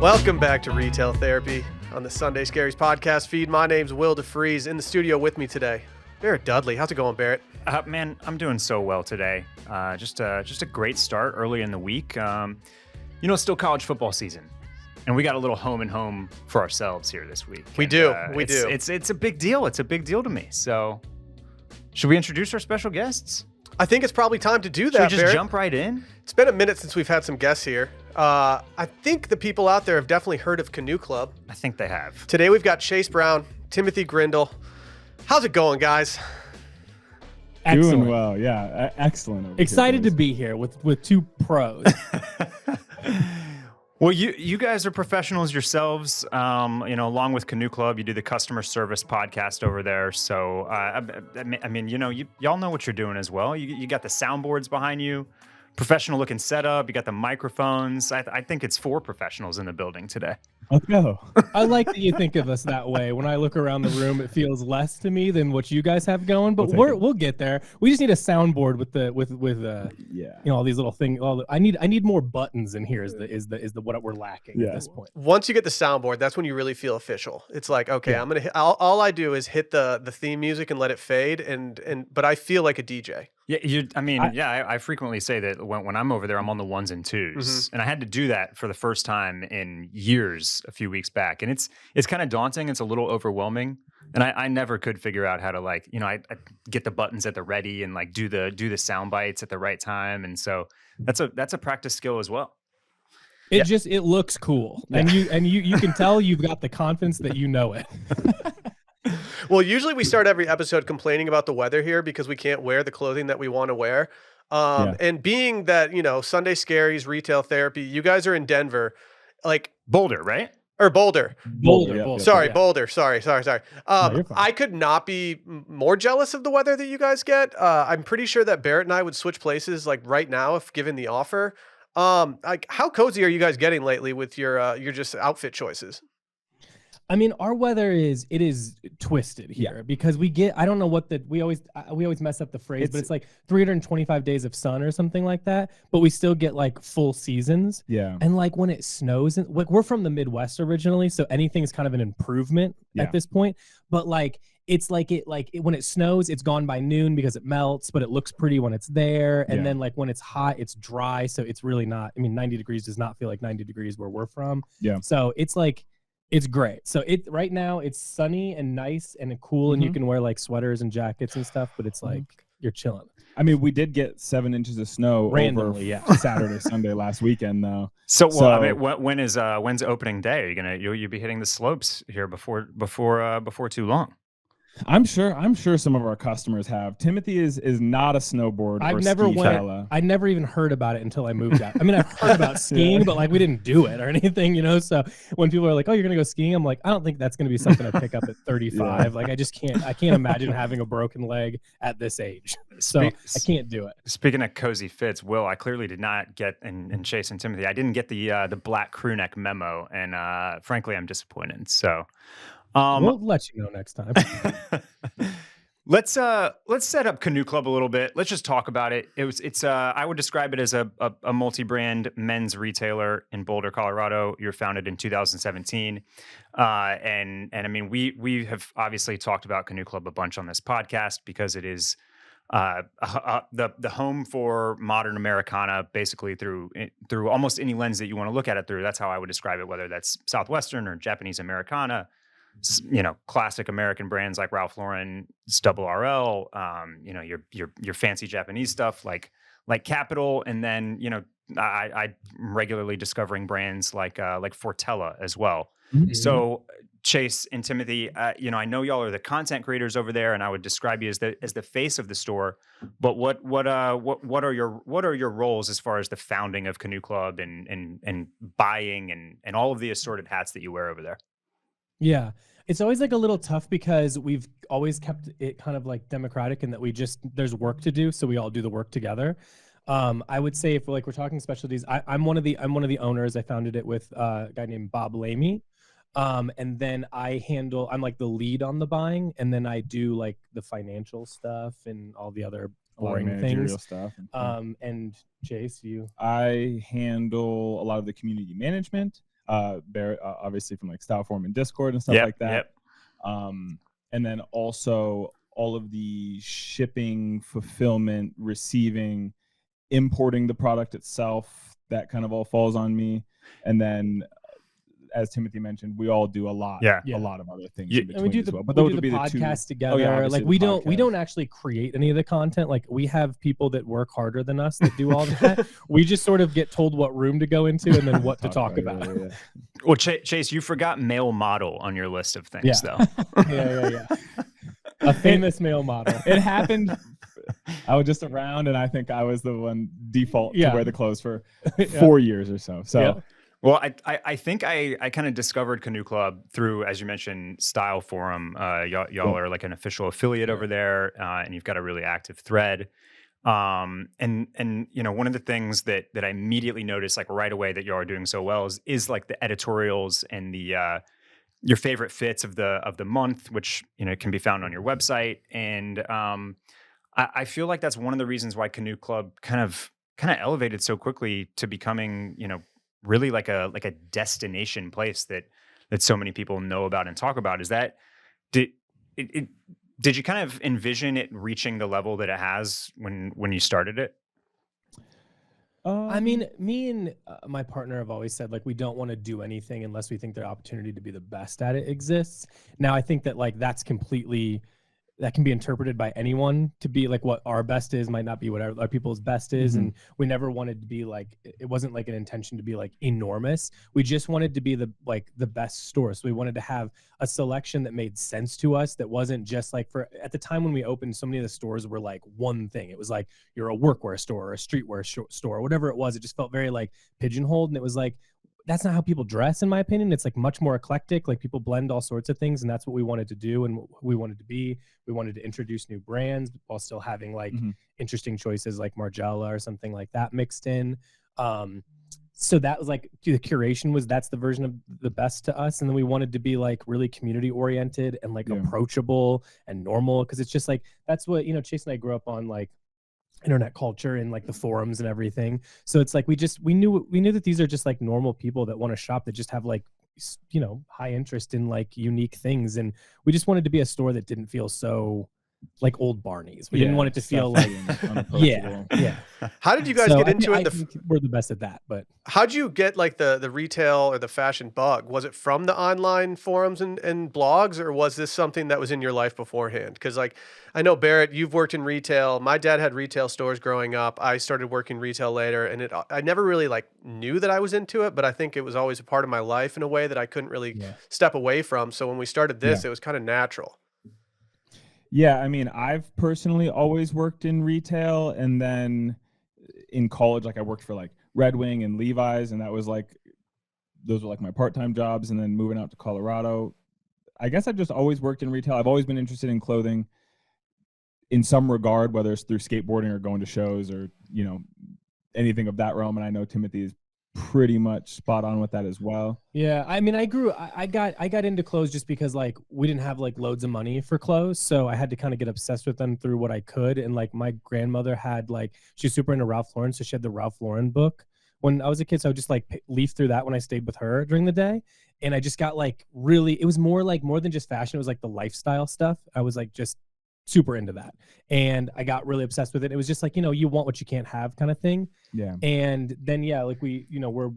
Welcome back to Retail Therapy on the Sunday Scaries podcast feed. My name's Will DeFries. In the studio with me today, Barrett Dudley. How's it going, Barrett? Man, I'm doing so well today. Just a great start early in the week. It's still college football season, and we got a little home and home for ourselves here this week. We do. It's a big deal. It's a big deal to me. So, should we introduce our special guests? I think it's probably time to do that, Should we just Barrett? jump right in? It's been a minute since we've had some guests here. I think the people out there have definitely heard of Canoe Club. I think they have. Today we've got Chase Brown, Timothy Grindle. How's it going, guys? Excellent. Doing well, yeah. Excellent. Excited to be here with two pros. Well, you guys are professionals yourselves. Along with Canoe Club, you do the customer service podcast over there. So, y'all know what you're doing as well. You got the soundboards behind you, professional looking setup. You got the microphones. I think it's 4 professionals in the building today. Let's go. I like that you think of us that way. When I look around the room, it feels less to me than what you guys have going. But we'll get there. We just need a soundboard with all these little things. I need more buttons in here. Is the what we're lacking at this point. Once you get the soundboard, that's when you really feel official. It's like, okay, I'm gonna hit, all I do is hit the theme music and let it fade, but I feel like a DJ. Yeah, I frequently say that when I'm over there, I'm on the 1s and 2s, and I had to do that for the first time in years a few weeks back, and it's kind of daunting. It's a little overwhelming, and I never could figure out how to I get the buttons at the ready and do the sound bites at the right time, and so that's a practice skill as well. It looks cool, and you can tell you've got the confidence that you know it. Well, usually we start every episode complaining about the weather here because we can't wear the clothing that we want to wear. And being that, Sunday Scaries, Retail Therapy, you guys are in Denver, Boulder, right? Or Boulder. Boulder. Sorry, Boulder. Sorry. I could not be more jealous of the weather that you guys get. I'm pretty sure that Barrett and I would switch places right now if given the offer. How cozy are you guys getting lately with your just outfit choices? I mean, our weather is twisted here because we get, I don't know what we always mess up the phrase, but it's 325 days of sun or something like that, but we still get full seasons. Yeah. And when it snows, and we're from the Midwest originally, so anything's kind of an improvement at this point. But when it snows, it's gone by noon because it melts, but it looks pretty when it's there. And then when it's hot, it's dry. So it's really not, 90 degrees does not feel like 90 degrees where we're from. Yeah. So it's great. So right now it's sunny and nice and cool, and you can wear sweaters and jackets and stuff, but it's you're chilling. I mean, we did get 7 inches of snow randomly, over Saturday, Sunday last weekend though. When's opening day? You'll be hitting the slopes here before too long. I'm sure some of our customers have. Timothy is not a snowboard. I never even heard about it until I moved out. I've heard about skiing, but we didn't do it or anything, So when people are like, "Oh, you're gonna go skiing," I'm like, I don't think that's gonna be something I pick up at 35. I just can't. I can't imagine having a broken leg at this age. So I can't do it. Speaking of cozy fits, Will, I clearly did not get, and Chase and Timothy, I didn't get the black crew neck memo, and frankly, I'm disappointed. So. We'll let you know next time. Let's set up Canoe Club a little bit. Let's just talk about it. I would describe it as a multi-brand men's retailer in Boulder, Colorado. You're founded in 2017, and we have obviously talked about Canoe Club a bunch on this podcast because it is the home for modern Americana, basically through almost any lens that you want to look at it through. That's how I would describe it, whether that's Southwestern or Japanese Americana. Classic American brands like Ralph Lauren, Double RL, your fancy Japanese stuff like Capital, and then I'm regularly discovering brands like Fortella as well. Mm-hmm. So Chase and Timothy, I know y'all are the content creators over there, and I would describe you as the face of the store. But what are your roles as far as the founding of Canoe Club and buying and all of the assorted hats that you wear over there? Yeah, it's always a little tough because we've always kept it kind of democratic in that there's work to do, so we all do the work together. I would say if we're talking specialties, I'm one of the owners. I founded it with a guy named Bob Lamy, and then I'm the lead on the buying, and then I do the financial stuff and all the other boring things. Stuff. And Chase, I handle a lot of the community management. Barrett, obviously from like Style Forum and Discord and stuff like that. And then also all of the shipping, fulfillment, receiving, importing the product itself, that kind of all falls on me. And then, as Timothy mentioned, we all do a lot of other things in between, and we do as the, well. But we those do would the be podcast the two together. Like we podcast. don't actually create any of the content. Like we have people that work harder than us that do all that. We just sort of get told what room to go into and then what to talk about. Well, Chase, you forgot male model on your list of things, though. Yeah. A famous male model. It happened. I was just around, and I think I was the one default to wear the clothes for 4 years or so. So. Well, I think I kind of discovered Canoe Club through, as you mentioned, Style Forum. Y'all are like an official affiliate over there, and you've got a really active thread. And you know, one of the things that I immediately noticed, like right away, that y'all are doing so well is like the editorials and the your favorite fits of the month, which you know can be found on your website. And I feel like that's one of the reasons why Canoe Club kind of elevated so quickly to becoming, you know, really like a destination place that so many people know about and talk about. Is that did you kind of envision it reaching the level that it has when you started it? I mean, me and my partner have always said, like, we don't want to do anything unless we think the opportunity to be the best at it exists. Now, I think that like that can be interpreted by anyone to be like what our best is might not be what other people's best is. And we never wanted to be like, it wasn't like an intention to be like enormous. We just wanted to be the best store. So we wanted to have a selection that made sense to us. That wasn't just like at the time when we opened, so many of the stores were like one thing. It was like, you're a workwear store or a streetwear store, or whatever it was. It just felt very like pigeonholed. And it was like, that's not how people dress, in my opinion. It's like much more eclectic. Like people blend all sorts of things, and that's what we wanted to do and what we wanted to be. We wanted to introduce new brands while still having like interesting choices like Margiela or something like that mixed in. So that was like the curation that's the version of the best to us. And then we wanted to be like really community oriented and like approachable and normal. Cause it's just like, that's what, you know, Chase and I grew up on like internet culture and like the forums and everything. So it's like, we knew that these are just like normal people that want to shop, that just have like, you know, high interest in like unique things. And we just wanted to be a store that didn't feel so like old Barney's. We didn't want it to feel like yeah. How did you guys get into it? I think we're the best at that, but how'd you get like the retail or the fashion bug? Was it from the online forums and blogs, or was this something that was in your life beforehand? Because like I know, Barrett, you've worked in retail. My dad had retail stores growing up. I started working retail later, and I never really like knew that I was into it, but I think it was always a part of my life in a way that I couldn't really step away from. So when we started this, it was kind of natural. Yeah, I mean, I've personally always worked in retail, and then in college, like I worked for like Red Wing and Levi's, and that was like, those were like my part-time jobs. And then moving out to Colorado, I guess I've just always worked in retail. I've always been interested in clothing in some regard, whether it's through skateboarding or going to shows or, you know, anything of that realm. And I know Timothy is pretty much spot on with that as well. Yeah, I mean, I got into clothes just because like we didn't have like loads of money for clothes, so I had to kind of get obsessed with them through what I could. And like my grandmother had like, she's super into Ralph Lauren, so she had the Ralph Lauren book when I was a kid, so I would just like leaf through that when I stayed with her during the day. And I just got like really, it was more than just fashion, it was like the lifestyle stuff. I was like just super into that, and I got really obsessed with it. It was just like, you know, you want what you can't have kind of thing. Yeah. And then like we, you know,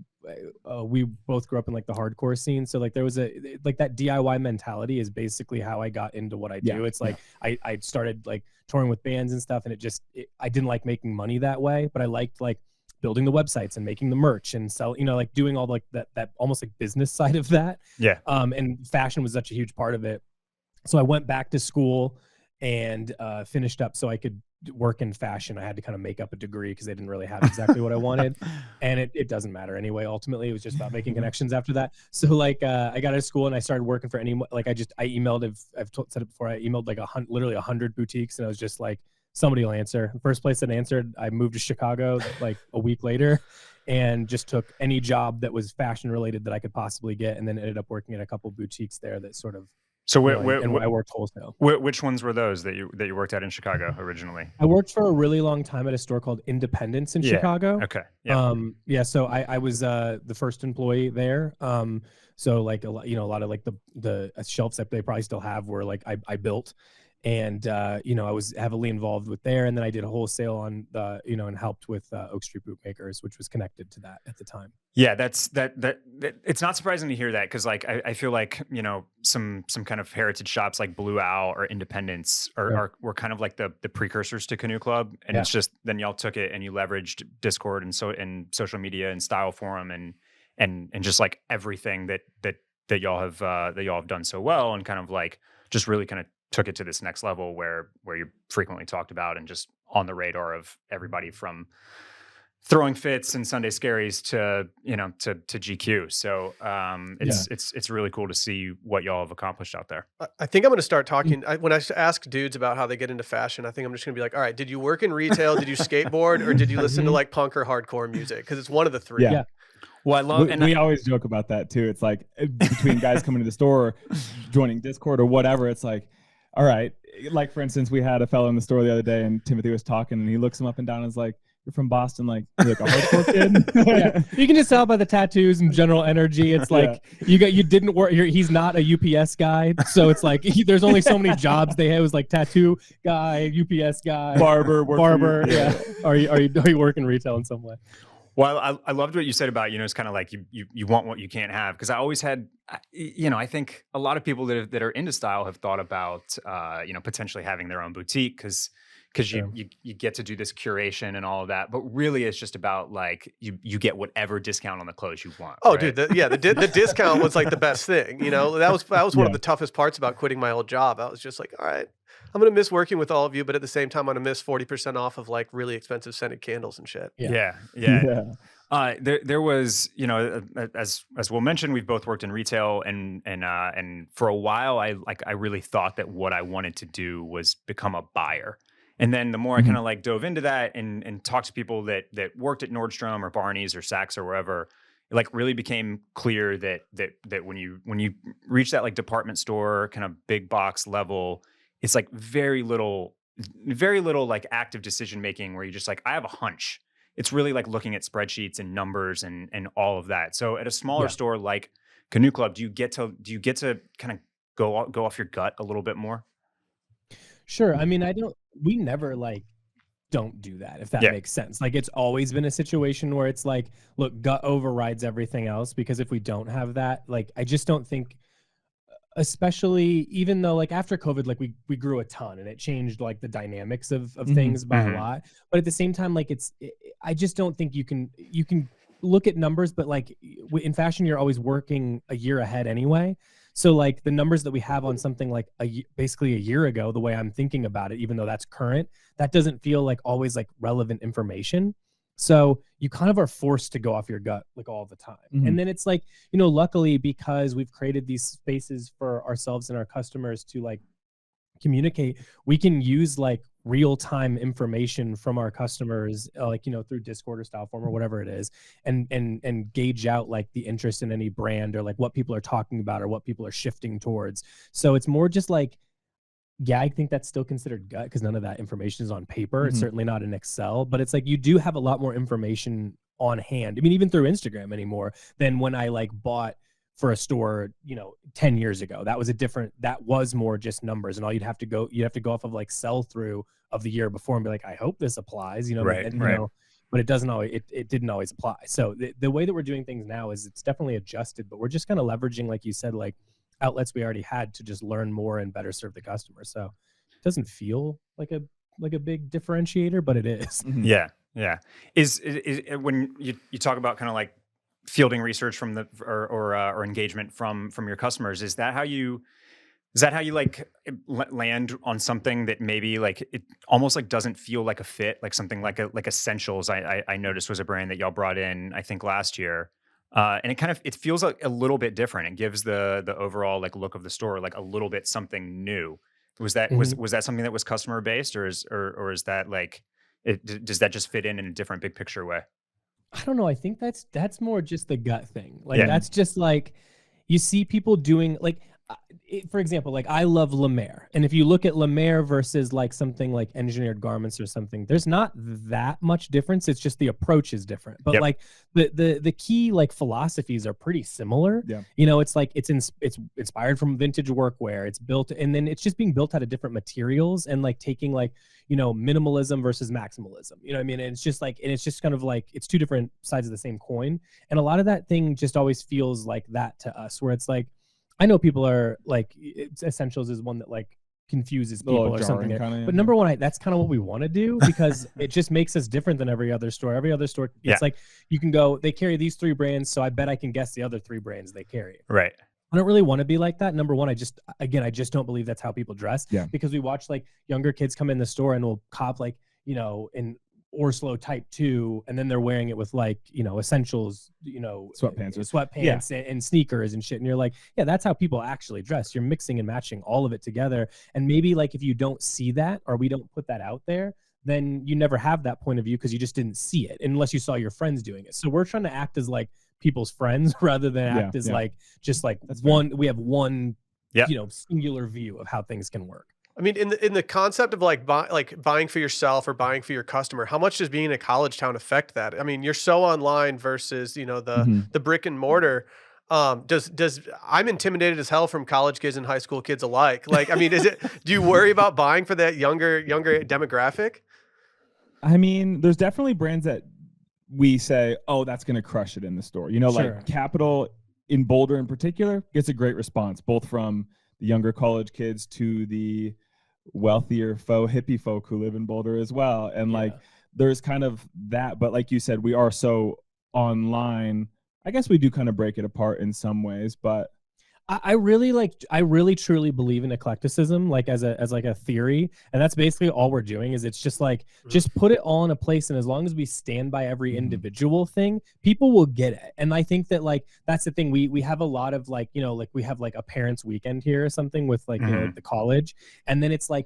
we both grew up in like the hardcore scene, so like there was like that DIY mentality is basically how I got into what I do. It's like I started like touring with bands and stuff, and I didn't like making money that way, but I liked like building the websites and making the merch and sell, you know, like doing all like that almost like business side of that. Yeah. And fashion was such a huge part of it. So I went back to school and finished up so I could work in fashion. I had to kind of make up a degree because they didn't really have exactly what I wanted. And it doesn't matter anyway. Ultimately, it was just about making connections after that. So like I got out of school and I started working for I emailed, said it before, I emailed like literally 100 boutiques, and I was just like, somebody will answer. The first place that answered, I moved to Chicago like a week later and just took any job that was fashion related that I could possibly get, and then ended up working at a couple boutiques there that sort of So and I worked wholesale. which ones were those that you worked at in Chicago originally? I worked for a really long time at a store called Independence in Chicago. Okay. Yeah. So I was the first employee there. So like a lot of like the shelves that they probably still have were like I built, and I was heavily involved with there, and then I did a wholesale on the and helped with Oak Street Bootmakers, which was connected to that at the time. Yeah, that it's not surprising to hear that, because like I feel like some kind of heritage shops like Blue Owl or Independence were kind of like the precursors to Canoe Club, and it's just then y'all took it and you leveraged Discord and social media and Style Forum and just like everything that y'all have done so well, and kind of like just really kind of took it to this next level where you're frequently talked about and just on the radar of everybody from throwing fits and Sunday scaries to GQ. So it's really cool to see what y'all have accomplished out there. I think I'm going to start talking when I ask dudes about how they get into fashion. I think I'm just going to be like, all right, did you work in retail? Did you skateboard, or did you listen to like punk or hardcore music? Because it's one of the three. Yeah. Well, I love, we always joke about that too. It's like between guys coming to the store, joining Discord or whatever, it's like, all right, like for instance, we had a fellow in the store the other day, and Timothy was talking, and he looks him up and down and is like, "You're from Boston, like you're like a hardcore kid." You can just tell by the tattoos and general energy. It's like you didn't work. He's not a UPS guy, so it's like there's only so many jobs they have. It was like tattoo guy, UPS guy, barber. Yeah. Are you working retail in some way? Well, I loved what you said about, it's kind of like you want what you can't have. Because I always had, I think a lot of people that are into style have thought about, potentially having their own boutique because you get to do this curation and all of that. But really, it's just about like you get whatever discount on the clothes you want. Oh, right? dude, the discount was like the best thing. That was one of the toughest parts about quitting my old job. I was just like, all right, I'm going to miss working with all of you, but at the same time, I'm going to miss 40% off of like really expensive scented candles and shit. Yeah. There was, as Will mentioned, we've both worked in retail, and for a while, I really thought that what I wanted to do was become a buyer. And then the more I kind of like dove into that and talked to people that worked at Nordstrom or Barney's or Saks or wherever, it like really became clear that when you reach that like department store kind of big box level, it's like very little like active decision making where you're just like, I have a hunch. It's really like looking at spreadsheets and numbers and all of that. So at a smaller store like Canoe Club, do you get to kind of go off your gut a little bit more? Sure. I mean, we never like don't do that, if that makes sense. Like it's always been a situation where it's like, look, gut overrides everything else, because if we don't have that, like I just don't think, especially even though like after COVID, like we grew a ton and it changed like the dynamics of things by a lot. But at the same time, like I just don't think you can look at numbers, but like in fashion, you're always working a year ahead anyway. So like the numbers that we have on something like basically a year ago, the way I'm thinking about it, even though that's current, that doesn't feel like always like relevant information. So you kind of are forced to go off your gut like all the time. And then it's like, luckily because we've created these spaces for ourselves and our customers to like communicate, we can use like real-time information from our customers, like, through Discord or Style Forum or whatever it is, and gauge out like the interest in any brand or like what people are talking about or what people are shifting towards. So it's more just like, I think that's still considered gut because none of that information is on paper. It's certainly not in Excel, but it's like you do have a lot more information on hand. I mean, even through Instagram anymore than when I like bought for a store, 10 years ago. That was more just numbers, and all you'd have to go off of like sell through of the year before and be like, I hope this applies, right. But it doesn't always, it didn't always apply. So the way that we're doing things now is it's definitely adjusted, but we're just kind of leveraging, like you said, like outlets we already had to just learn more and better serve the customer. So it doesn't feel like a big differentiator, but it is. Yeah. Is when you talk about kind of like fielding research from or engagement from your customers, is that how you like land on something that maybe like it almost like doesn't feel like a fit, like something like Essentials I noticed was a brand that y'all brought in I think last year. And it feels like a little bit different. It gives the overall like look of the store like a little bit something new. Was that was that something that was customer based, or is that like does that just fit in a different big picture way? I don't know. I think that's more just the gut thing. Like that's just like you see people doing like for example, like I love Lemaire, and if you look at Lemaire versus like something like Engineered Garments or something, there's not that much difference. It's just the approach is different. But like the key like philosophies are pretty similar. Yeah. You know, it's like it's inspired from vintage workwear. It's built, and then it's just being built out of different materials and like taking like, you know, minimalism versus maximalism. You know what I mean? And it's just like, and it's just kind of like it's two different sides of the same coin. And a lot of that thing just always feels like that to us, where it's like, I know people are like, Essentials is one that like confuses people or something. Kinda, but number one, that's kind of what we want to do, because it just makes us different than every other store. Every other store, it's like you can go, they carry these 3 brands, so I bet I can guess the other 3 brands they carry. Right. I don't really want to be like that. Number one, I just don't believe that's how people dress. Yeah. Because we watch like younger kids come in the store and will cop like, you know, in Orslo type 2, and then they're wearing it with like, you know, Essentials, you know, sweatpants and sneakers and shit. And you're like, yeah, that's how people actually dress. You're mixing and matching all of it together. And maybe like if you don't see that, or we don't put that out there, then you never have that point of view, because you just didn't see it unless you saw your friends doing it. So we're trying to act as like people's friends rather than act as like just like we have one you know, singular view of how things can work. I mean, in the concept of like buying for yourself or buying for your customer, how much does being in a college town affect that? I mean, you're so online versus, you know, the brick and mortar. I'm intimidated as hell from college kids and high school kids alike. Like, I mean, do you worry about buying for that younger demographic? I mean, there's definitely brands that we say, oh, that's going to crush it in the store. You know, like Capital in Boulder in particular gets a great response, both from the younger college kids to the wealthier hippie folk who live in Boulder as well. And like, there's kind of that, but like you said, we are so online. I guess we do kind of break it apart in some ways, but I really truly believe in eclecticism, like as a theory. And that's basically all we're doing, is it's just like, just put it all in a place. And as long as we stand by every individual thing, people will get it. And I think that like, that's the thing. We have a lot of like, you know, like we have like a parents' weekend here or something with like, you know, like the college. And then it's like,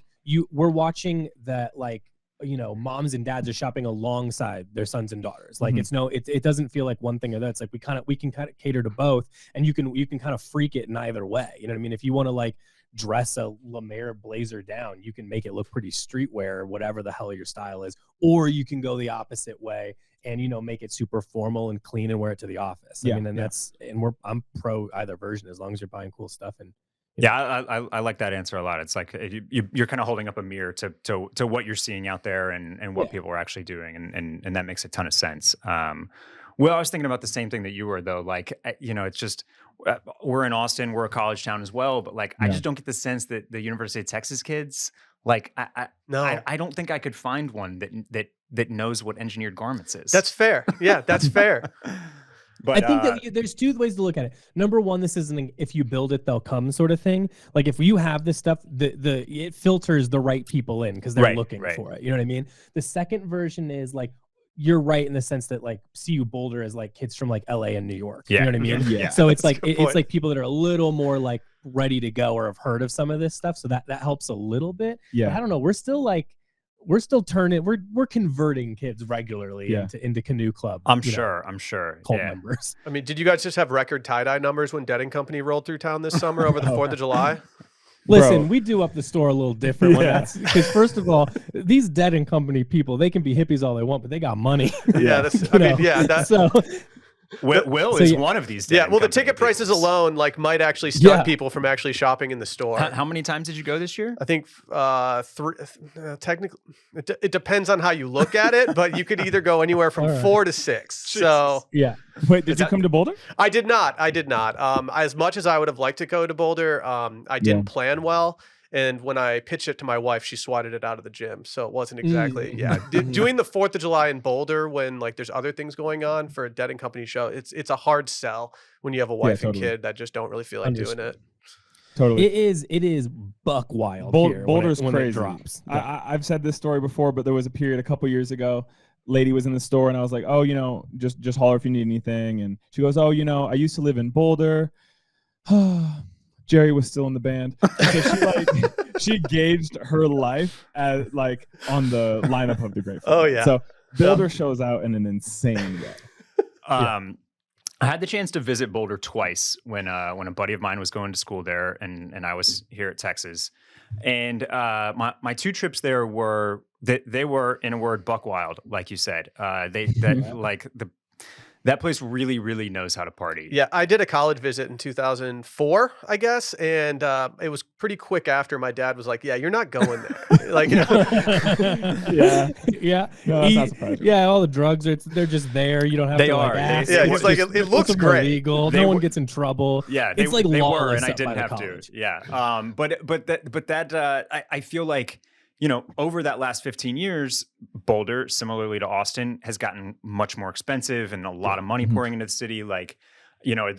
we're watching that, like, you know, moms and dads are shopping alongside their sons and daughters. Like it doesn't feel like one thing or that. It's like we can kind of cater to both, and you can kind of freak it in either way. You know what I mean? If you want to like dress a Lemaire blazer down, you can make it look pretty streetwear or whatever the hell your style is, or you can go the opposite way and, you know, make it super formal and clean and wear it to the office. I mean, and I'm pro either version, as long as you're buying cool stuff. And I like that answer a lot. It's like you're kind of holding up a mirror to what you're seeing out there and what people are actually doing, and that makes a ton of sense. Well, I was thinking about the same thing that you were, though. Like, you know, it's just we're in Austin, we're a college town as well, but like I just don't get the sense that the University of Texas kids, like, I don't think I could find one that knows what Engineered Garments is. That's fair. Yeah, that's fair. But I think that there's 2 ways to look at it. Number one, this isn't an if you build it, they'll come sort of thing. Like if you have this stuff, it filters the right people in because they're looking for it. You know what I mean? The second version is like, you're right in the sense that like CU Boulder is like kids from like LA and New York. You know what I mean? Yeah. So it's like it's like people that are a little more like ready to go or have heard of some of this stuff. So that helps a little bit. Yeah. But I don't know. We're still turning, we're converting kids regularly into Canoe Club. I'm sure. Cult members. I mean, did you guys just have record tie-dye numbers when Dead & Company rolled through town this summer over the 4th of July? Listen, we do up the store a little different when that's, because first of all, these Dead & Company people, they can be hippies all they want, but they got money. So Will is one of these. Yeah, well, the ticket prices alone like might actually stop people from actually shopping in the store. How many times did you go this year? I think 3. Technically, it depends on how you look at it, but you could either go anywhere from 4 to 6. So wait, did you come to Boulder? I did not. As much as I would have liked to go to Boulder, I didn't plan well. And when I pitched it to my wife, she swatted it out of the gym. So it wasn't exactly, doing the 4th of July in Boulder when like there's other things going on for a Dead & Company show, it's a hard sell when you have a wife and kid that just don't really feel like doing it. Totally. It is buck wild here. Boulder's when crazy. It drops. I've said this story before, but there was a period a couple years ago, lady was in the store and I was like, oh, you know, just holler if you need anything. And she goes, oh, you know, I used to live in Boulder. Jerry was still in the band. So she gauged her life as like on the lineup of the Grateful. Oh yeah. So Boulder shows out in an insane way. I had the chance to visit Boulder twice when a buddy of mine was going to school there, and I was here at Texas. And my two trips there were they were, in a word, buck wild, like you said. That place really, really knows how to party. Yeah, I did a college visit in 2004, I guess, and it was pretty quick after my dad was like, "Yeah, you're not going there." Like, you know. Yeah. No, that's not surprising. Yeah, all the drugs they're just there. You don't have to like ask. Yeah, he's like, it looks great. Illegal. No one gets in trouble. Yeah, it's like they were, lawless and I up didn't by the have college. to. Yeah, but I feel like, you know, over that last 15 years, Boulder, similarly to Austin, has gotten much more expensive and a lot of money pouring into the city. Like, you know,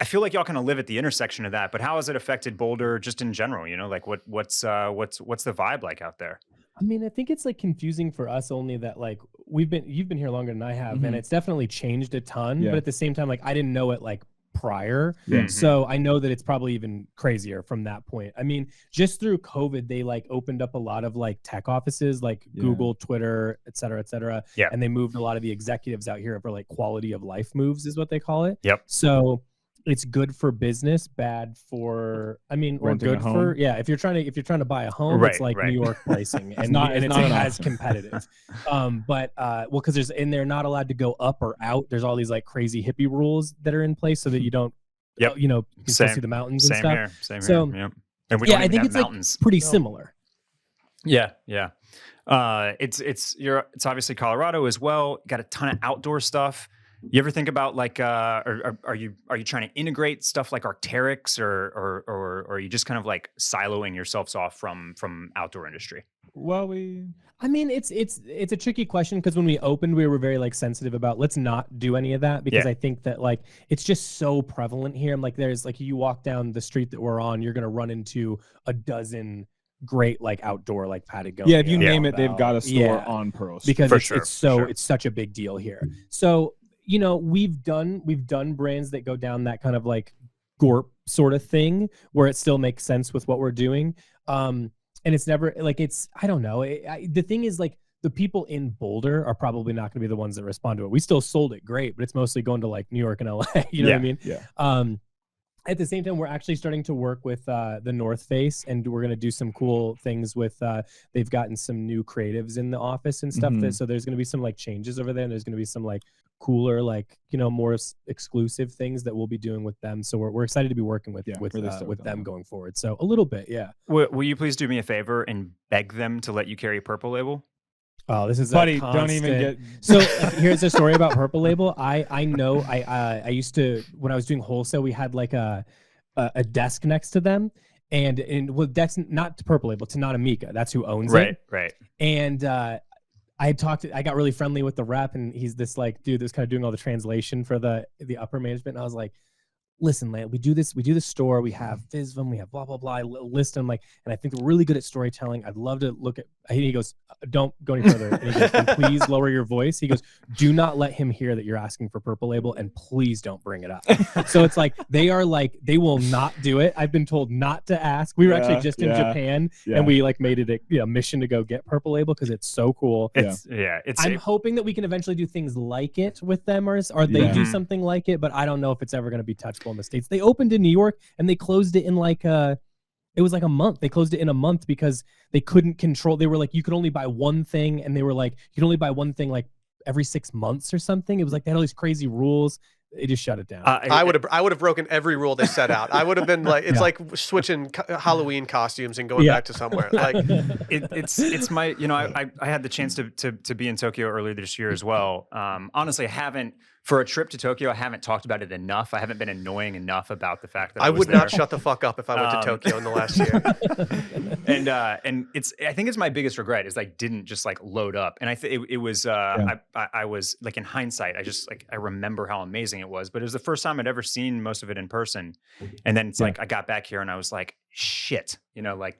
I feel like y'all kind of live at the intersection of that. But how has it affected Boulder just in general? You know, like what's the vibe like out there? I mean, I think it's like confusing for us only that like you've been here longer than I have, and it's definitely changed a ton. Yeah. But at the same time, like I didn't know it like prior. Yeah. So I know that it's probably even crazier from that point. I mean, just through COVID, they like opened up a lot of like tech offices like Google, Twitter, et cetera, et cetera. Yeah. And they moved a lot of the executives out here for like quality of life moves is what they call it. Yep. So it's good for business, bad for, I mean, or Renting a good home. for, yeah. If you're trying to buy a home, Right, it's like right. New York pricing, and not it's an as option. competitive. Well, because they're not allowed to go up or out. There's all these like crazy hippie rules that are in place so that you don't, Yep. you know, you can still Same- see the mountains and Same stuff. here. Same So, here. Yep. And we Yeah, don't I even think have it's mountains. like pretty similar. Yeah, yeah. It's obviously Colorado as well. Got a ton of outdoor stuff. You ever think about like, are you trying to integrate stuff like Arc'teryx, or are you just kind of like siloing yourselves off from outdoor industry? Well, I mean, it's a tricky question because when we opened, we were very like sensitive about let's not do any of that because Yeah. I think that like it's just so prevalent here. I'm like, there's like you walk down the street that we're on, you're gonna run into a dozen great like outdoor like Patagonia. yeah, if you name it, they've got a store Yeah. on Pearl Street. because For it's, sure, it's so for sure. it's such a big deal here. So you know we've done brands that go down that kind of like gorp sort of thing where it still makes sense with what we're doing. And it's never like I don't know. The thing is like the people in Boulder are probably not going to be the ones that respond to it. We still sold it great, but it's mostly going to like New York and LA. You know what I mean? Yeah. At the same time, we're actually starting to work with the North Face, and we're going to do some cool things with. They've gotten some new creatives in the office and stuff. So there's going to be some like changes over there, and there's going to be some like cooler, like you know, more exclusive things that we'll be doing with them. So we're excited to be working with them going forward. So a little bit, yeah. Will you please do me a favor and beg them to let you carry Purple Label? Oh, this is Buddy, a don't even get. So here's a story about Purple Label. I know I used to, when I was doing wholesale, we had like a desk next to them, and well, that's not to Purple Label, to Nanamika. That's who owns it. Right. And I got really friendly with the rep, and he's this like dude that's kind of doing all the translation for the upper management. And I was like, listen, man, we do this store, we have FISVM, we have blah, blah, blah. I list them like, and I think we're really good at storytelling. I'd love to look at, he goes, don't go any further. And he goes, and please lower your voice. He goes, do not let him hear that you're asking for Purple Label, and please don't bring it up. So it's like, they will not do it. I've been told not to ask. We were actually just in Japan, and we like made it a mission to go get Purple Label because it's so cool. I'm hoping that we can eventually do things like it with them, or they do something like it, but I don't know if it's ever going to be touchable in the States. They opened in New York and they closed it in like it was like a month. They closed it in a month because they couldn't control. They were like, you could only buy one thing, and they were like, you could only buy one thing like every 6 months or something. It was like they had all these crazy rules. They just shut it down. I would have broken every rule they set out. I would have been like, it's like switching Halloween costumes and going back to somewhere. Like it's my, you know, I had the chance to be in Tokyo earlier this year as well. Honestly, I haven't, for a trip to Tokyo, I haven't talked about it enough. I haven't been annoying enough about the fact that I would there. not shut the fuck up if I went to Tokyo in the last year. And I think it's my biggest regret is I didn't just like load up. And I think it was I was like, in hindsight, I remember how amazing it was, but it was the first time I'd ever seen most of it in person. And then it's like I got back here and I was like, shit, like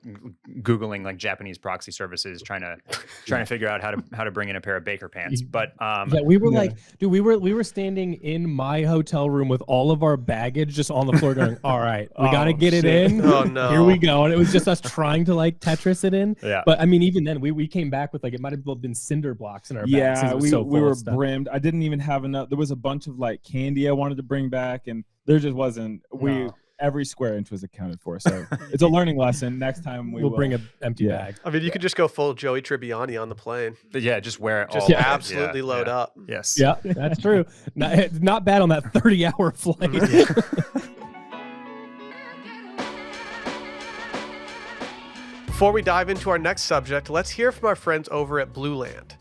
Googling like Japanese proxy services, trying to figure out how to bring in a pair of Baker pants. But yeah, we were like, dude, we were standing in my hotel room with all of our baggage just on the floor going, all right, we got to get it in. Oh no. Here we go. And it was just us trying to like Tetris it in. Yeah. But I mean, even then we came back with like, it might've been cinder blocks in our bags. Yeah, we were brimmed. I didn't even have enough. There was a bunch of like candy I wanted to bring back, and there just wasn't. Every square inch was accounted for. So it's a learning lesson. Next time we'll bring an empty bag. I mean, you could just go full Joey Tribbiani on the plane. Yeah, just wear it just absolutely load up. Yes. Yeah, that's true. Not bad on that 30-hour flight. Before we dive into our next subject, let's hear from our friends over at Blueland.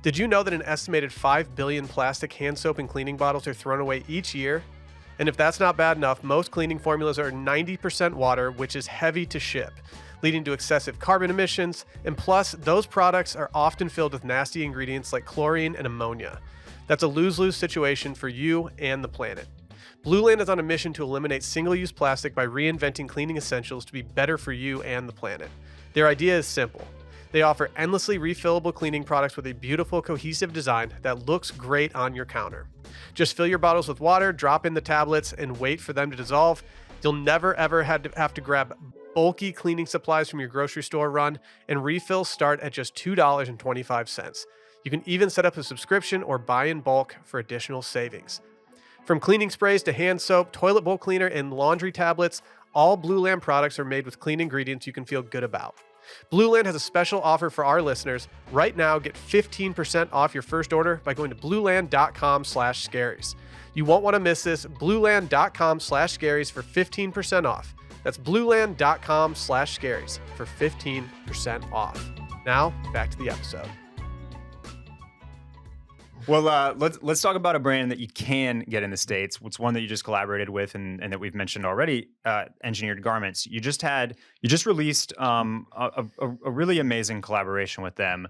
Did you know that an estimated 5 billion plastic hand soap and cleaning bottles are thrown away each year? And if that's not bad enough, most cleaning formulas are 90% water, which is heavy to ship, leading to excessive carbon emissions, and plus, those products are often filled with nasty ingredients like chlorine and ammonia. That's a lose-lose situation for you and the planet. Blueland is on a mission to eliminate single-use plastic by reinventing cleaning essentials to be better for you and the planet. Their idea is simple. They offer endlessly refillable cleaning products with a beautiful, cohesive design that looks great on your counter. Just fill your bottles with water, drop in the tablets, and wait for them to dissolve. You'll never ever have to grab bulky cleaning supplies from your grocery store run, and refills start at just $2.25. You can even set up a subscription or buy in bulk for additional savings. From cleaning sprays to hand soap, toilet bowl cleaner, and laundry tablets, all Blueland products are made with clean ingredients you can feel good about. Blueland has a special offer for our listeners. Right now, get 15% off your first order by going to blueland.com/scaries. You won't want to miss this. Blueland.com/scaries for 15% off. That's blueland.com/scaries for 15% off. Now, back to the episode. Well, let's talk about a brand that you can get in the States. It's one that you just collaborated with and that we've mentioned already, Engineered Garments. You just released a really amazing collaboration with them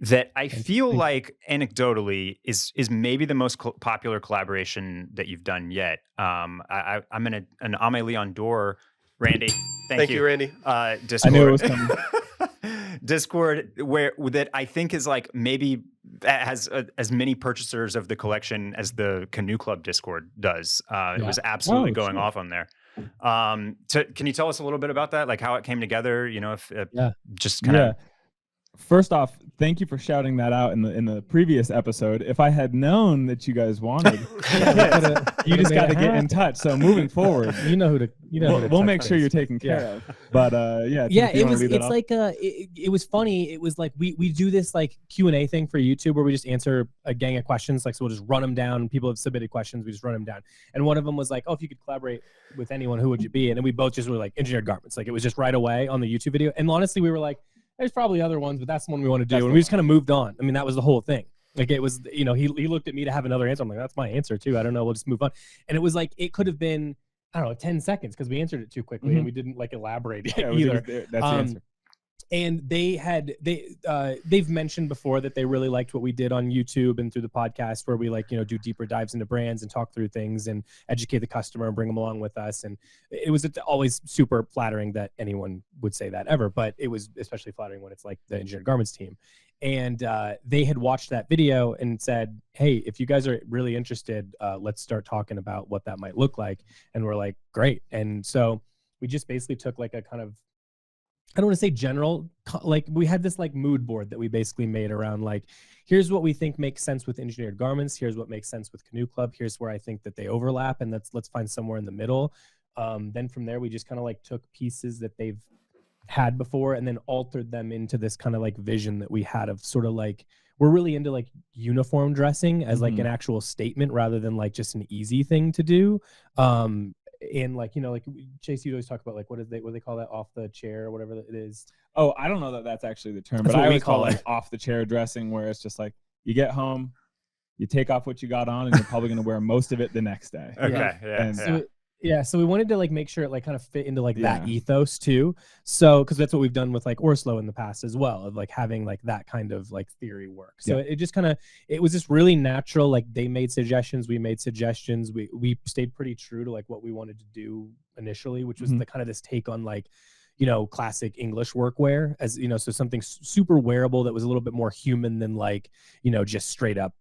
that I feel like anecdotally is maybe the most popular collaboration that you've done yet. I'm in an Ame Leon Dor, Randy. Thank you, Randy. Discord. I knew it was coming. Discord that I think is like maybe has as many purchasers of the collection as the Canoe Club Discord does. It was absolutely going off on there. Can you tell us a little bit about that? Like how it came together? Just kind of. First off, thank you for shouting that out in the previous episode. If I had known that you guys wanted, you just got to get in touch. So moving forward, we'll make sure you're taken care of. But it was funny. It was like we do this like Q&A thing for YouTube where we just answer a gang of questions. Like, so we'll just run them down. People have submitted questions. We just run them down. And one of them was like, oh, if you could collaborate with anyone, who would you be? And then we both just were like, Engineered Garments. Like it was just right away on the YouTube video. And honestly, we were like, there's probably other ones, but that's the one we want to do. And we just kind of moved on. I mean, that was the whole thing. Like it was, he looked at me to have another answer. I'm like, that's my answer too. I don't know. We'll just move on. And it was like, it could have been, I don't know, 10 seconds because we answered it too quickly and we didn't like elaborate either. That's the answer. And they've mentioned before that they really liked what we did on YouTube and through the podcast where we do deeper dives into brands and talk through things and educate the customer and bring them along with us. And it was always super flattering that anyone would say that ever, but it was especially flattering when it's like the Engineered Garments team. And they had watched that video and said, hey, if you guys are really interested, let's start talking about what that might look like. And we're like, great. And so we just basically took like a kind of, I don't want to say general, like we had this like mood board that we basically made around like, here's what we think makes sense with Engineered Garments. Here's what makes sense with Canoe Club. Here's where I think that they overlap, and let's find somewhere in the middle. Then from there, we just kind of like took pieces that they've had before and then altered them into this kind of like vision that we had of sort of like, we're really into like uniform dressing as like an actual statement rather than like just an easy thing to do. And like Chase, you always talk about like what do they call that, off the chair or whatever it is. Oh, I don't know that that's actually the term, but I always call it off the chair dressing, where it's just like you get home, you take off what you got on, and you're probably going to wear most of it the next day. So we wanted to like make sure it like kind of fit into like that ethos too. So because that's what we've done with like Orslo in the past as well, of like having like that kind of like theory work. So it just kind of, it was just really natural. Like they made suggestions, we made suggestions. We stayed pretty true to like what we wanted to do initially, which was the kind of this take on like classic English workwear, as so something super wearable that was a little bit more human than like, just straight up,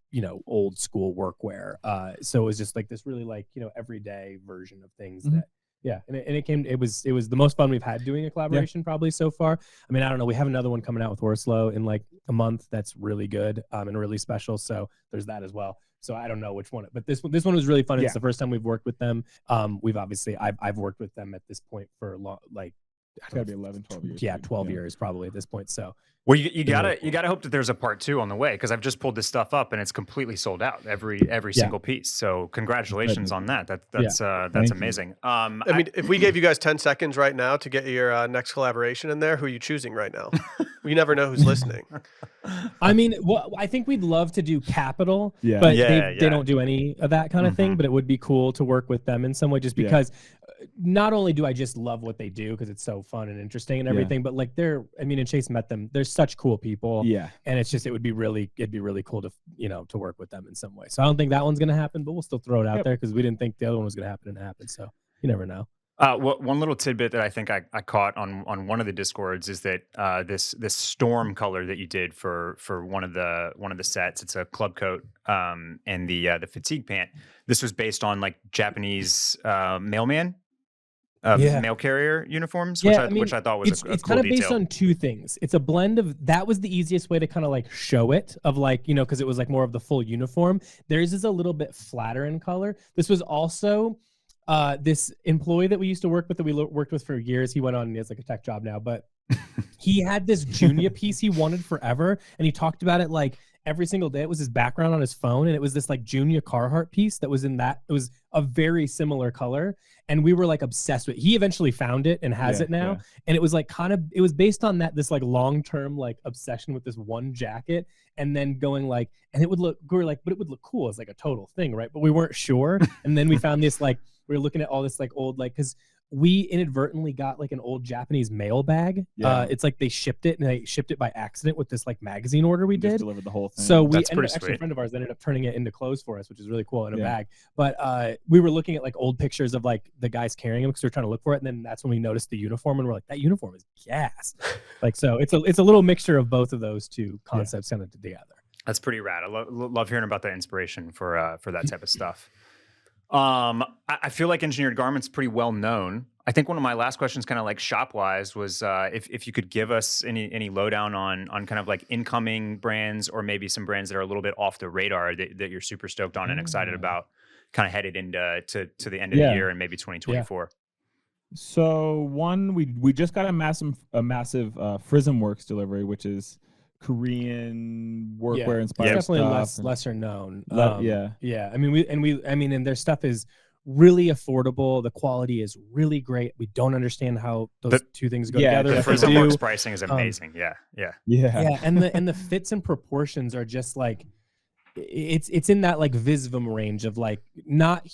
old school workwear. So it was just like this really like, everyday version of things that, yeah. And it was the most fun we've had doing a collaboration probably so far. I mean, I don't know. We have another one coming out with Horslow in like a month. That's really good and really special. So there's that as well. So I don't know which one, but this one was really fun. It's the first time we've worked with them. We've obviously, I've worked with them at this point for a long, like, it's gotta be 11, 12 years. Yeah, 12 years probably at this point. So well, you gotta hope that there's a part 2 on the way, because I've just pulled this stuff up and it's completely sold out, every single piece. So congratulations on that. That's amazing. I mean, if we gave you guys 10 seconds right now to get your next collaboration in there, who are you choosing right now? We never know who's listening. I mean, I think we'd love to do Capital, but they don't do any of that kind of thing. But it would be cool to work with them in some way, just because not only do I just love what they do because it's so fun and interesting and everything, but like and Chase met them. They're such cool people. Yeah. And it'd be really cool to, to work with them in some way. So I don't think that one's going to happen, but we'll still throw it out there because we didn't think the other one was going to happen and it happened. So you never know. One little tidbit that I think I caught on one of the Discords is that this storm color that you did for one of the sets, it's a club coat and the fatigue pant. This was based on like Japanese mailman. Mail carrier uniforms, which I thought was a cool kind of based detail. on two things. It's a blend of, that was the easiest way to kind of like show it, of like, because it was like more of the full uniform. Theirs is a little bit flatter in color. This was also this employee that we used to work with, that we worked with for years. He went on and he has like a tech job now, but he had this Junia piece he wanted forever, and he talked about it like every single day. It was his background on his phone, and it was this like Junia Carhartt piece that was in that. It was a very similar color, and we were like obsessed with it. He eventually found it and has it now, and it was like it was based on this like long-term like obsession with this one jacket, and then going like, and it would look, we were like, but it would look cool as like a total thing, right? But we weren't sure, and then we found this like, we were looking at all this like old, like, because we inadvertently got like an old Japanese mail bag. It's like they shipped it by accident with this like magazine order we did. Delivered the whole thing. So actually a friend of ours ended up turning it into clothes for us, which is really cool, in a bag. But we were looking at like old pictures of like the guys carrying them because we were trying to look for it, and then that's when we noticed the uniform, and we're like, that uniform is gas. Like, so it's a little mixture of both of those two concepts kind of together. That's pretty rad. I love hearing about the inspiration for that type of stuff. I feel like engineered garments pretty well known. I think one of my last questions, kind of like shop wise, was if you could give us any lowdown on kind of like incoming brands, or maybe some brands that are a little bit off the radar that you're super stoked on and excited about, kind of headed into to the end of the year and maybe 2024. So one, we just got a massive Frism Works delivery, which is Korean workwear inspired stuff. Definitely lesser known. Yeah. I mean, and their stuff is really affordable. The quality is really great. We don't understand how those two things go together. The Frism Works pricing is amazing. Yeah. And the fits and proportions are just like, it's in that like Visvim range of like not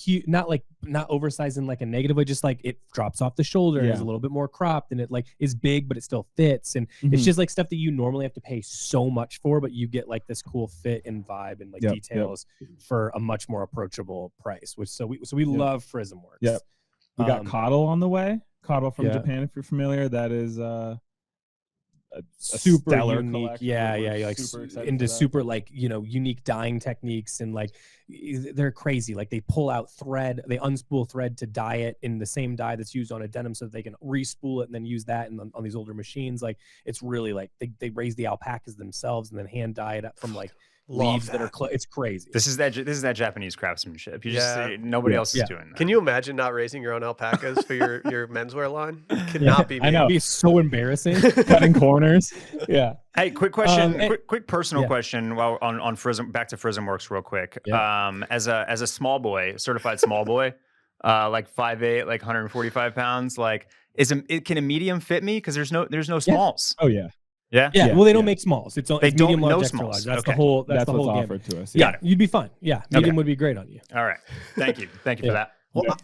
oversized in like a negative way, just like it drops off the shoulder and is a little bit more cropped, and it like is big but it still fits, and it's just like stuff that you normally have to pay so much for, but you get like this cool fit and vibe and like details for a much more approachable price. Which so we love Frism Works. We got Coddle on the way. Coddle from Japan, if you're familiar. That is a super unique, like into super like unique dyeing techniques, and like they're crazy. Like they pull out thread, they unspool thread to dye it in the same dye that's used on a denim, so that they can respool it and then use that on these older machines. Like it's really like they raise the alpacas themselves and then hand dye it up from like leaves that are it's crazy. This is that Japanese craftsmanship. You just nobody else is doing that. Can you imagine not raising your own alpacas for your menswear line? It could not be me. I know. It'd be so embarrassing. Cutting corners. Yeah. Hey, quick question, quick personal question while on Frism, back to Frism Works real quick. As a small boy, certified small boy, like 5'8", like 145 pounds, like can a medium fit me? Because there's no smalls. Oh yeah. Yeah. Well, they don't make smalls. It's they medium, don't large, no extra smalls. large. That's that's the whole what's gamut offered to us. Yeah, you'd be fine. Yeah, medium would be great on you. All right. Thank you for that. Well,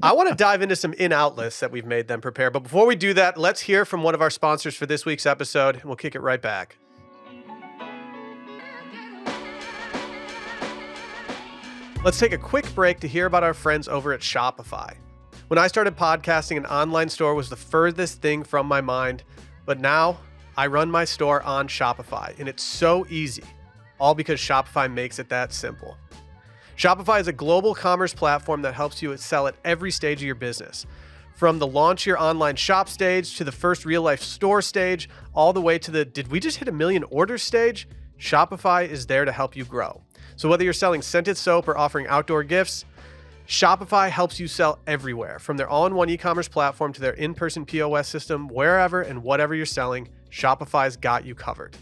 I want to dive into some in-out lists that we've made them prepare. But before we do that, let's hear from one of our sponsors for this week's episode, and we'll kick it right back. Let's take a quick break to hear about our friends over at Shopify. When I started podcasting, an online store was the furthest thing from my mind, but now I run my store on Shopify, and it's so easy, all because Shopify makes it that simple. Shopify is a global commerce platform that helps you sell at every stage of your business. From the launch your online shop stage to the first real life store stage, all the way to the did we just hit 1 million orders stage? Shopify is there to help you grow. So whether you're selling scented soap or offering outdoor gifts, Shopify helps you sell everywhere. From their all-in-one e-commerce platform to their in-person POS system, wherever and whatever you're selling, Shopify's got you covered.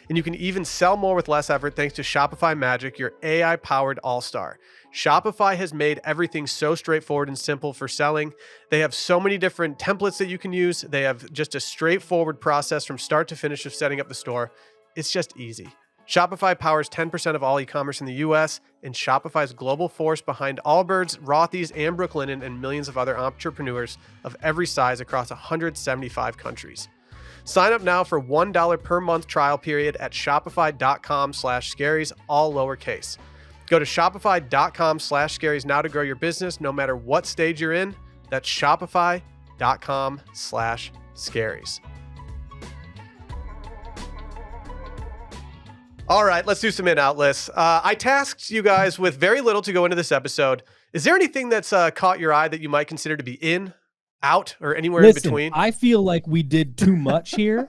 And you can even sell more with less effort thanks to Shopify Magic, your AI-powered all-star. Shopify has made everything so straightforward and simple for selling. They have so many different templates that you can use. They have just a straightforward process from start to finish of setting up the store. It's just easy. Shopify powers 10% of all e-commerce in the US, and Shopify's global force behind Allbirds, Rothy's, and Brooklinen, and millions of other entrepreneurs of every size across 175 countries. Sign up now for $1 per month trial period at shopify.com/scaries, all lowercase. Go to shopify.com/scaries now to grow your business no matter what stage you're in. That's shopify.com/scaries. All right, let's do some in-out lists. I tasked you guys with very little to go into this episode. Is there anything that's caught your eye that you might consider to be in, out, or anywhere in between? I feel like we did too much here.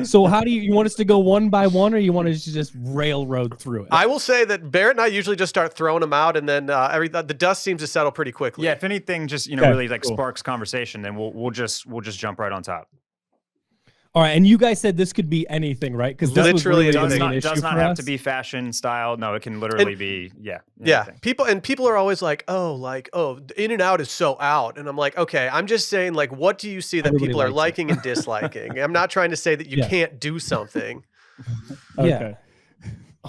So how do you want us to go one by one, or you want us to just railroad through it? I will say that Barrett and I usually just start throwing them out, and then the dust seems to settle pretty quickly. Yeah, if anything, just really like sparks conversation, then we'll just jump right on top. All right, and you guys said this could be anything, right? Because literally was anything. really Does not have to be fashion style. No, it can literally be anything. People are always like, in and out is so out, and I'm like, okay, I'm just saying, like, what do you see that people are liking and disliking? I'm not trying to say that you can't do something. Okay. Yeah.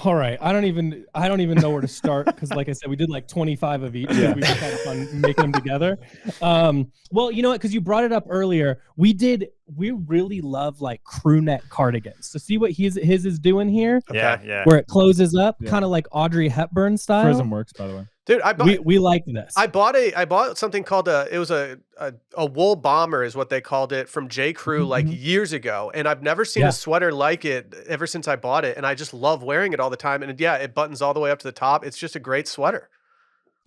All right, I don't even know where to start because, like I said, we did like 25 of each. We just had fun making them together. Well, you know what? Because you brought it up earlier, we really love like crew neck cardigans. So see what his is doing here? Yeah. Where it closes up, kind of like Audrey Hepburn style. Prism works, by the way. Dude, we like this. I bought something called it was a wool bomber is what they called it from J. Crew like years ago, and I've never seen a sweater like it ever since I bought it, and I just love wearing it all the time. And it buttons all the way up to the top. It's just a great sweater.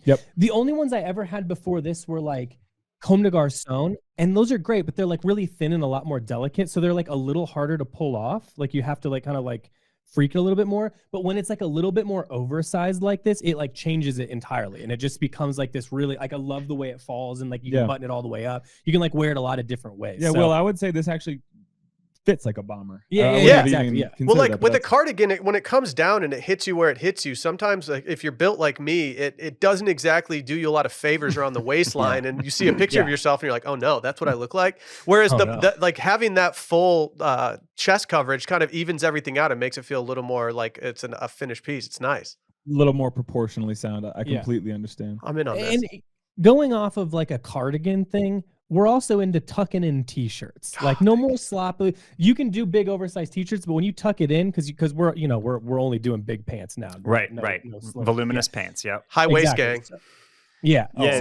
Yep. The only ones I ever had before this were like Comme de Garçon, and those are great, but they're like really thin and a lot more delicate, so they're like a little harder to pull off. Like you have to like kind of like freak it a little bit more. But when it's like a little bit more oversized like this, it like changes it entirely, and it just becomes like this really like I love the way it falls, and like you can button it all the way up. You can like wear it a lot of different ways. Yeah, well, I would say this actually fits like a bomber. Exactly. Well, like with a cardigan, when it comes down and it hits you where it hits you, sometimes like if you're built like me, it doesn't exactly do you a lot of favors around the waistline, and you see a picture of yourself and you're like, oh no, that's what I look like. Whereas like having that full chest coverage kind of evens everything out and makes it feel a little more like it's a finished piece. It's nice. A little more proportionally sound. I completely understand. I'm in on this. And going off of like a cardigan thing, we're also into tucking in t-shirts. Like no more sloppy. You can do big oversized t-shirts, but when you tuck it in, because we're only doing big pants now. Right. Voluminous pants. Yep. High waist gang. So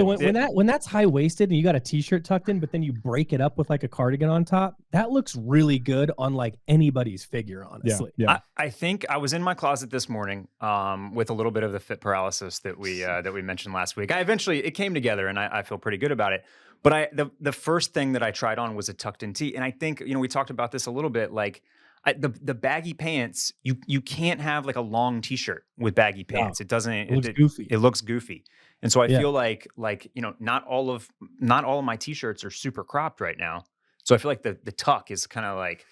when that's high waisted and you got a t-shirt tucked in, but then you break it up with like a cardigan on top, that looks really good on like anybody's figure, honestly. Yeah. I think I was in my closet this morning with a little bit of the fit paralysis that we mentioned last week. It came together, and I feel pretty good about it. But the first thing that I tried on was a tucked in tee, and I think we talked about this a little bit. Like the baggy pants, you can't have like a long t-shirt with baggy pants. It doesn't. It looks goofy. It looks goofy, and so I feel like not all of my t-shirts are super cropped right now. So I feel like the tuck is kind of like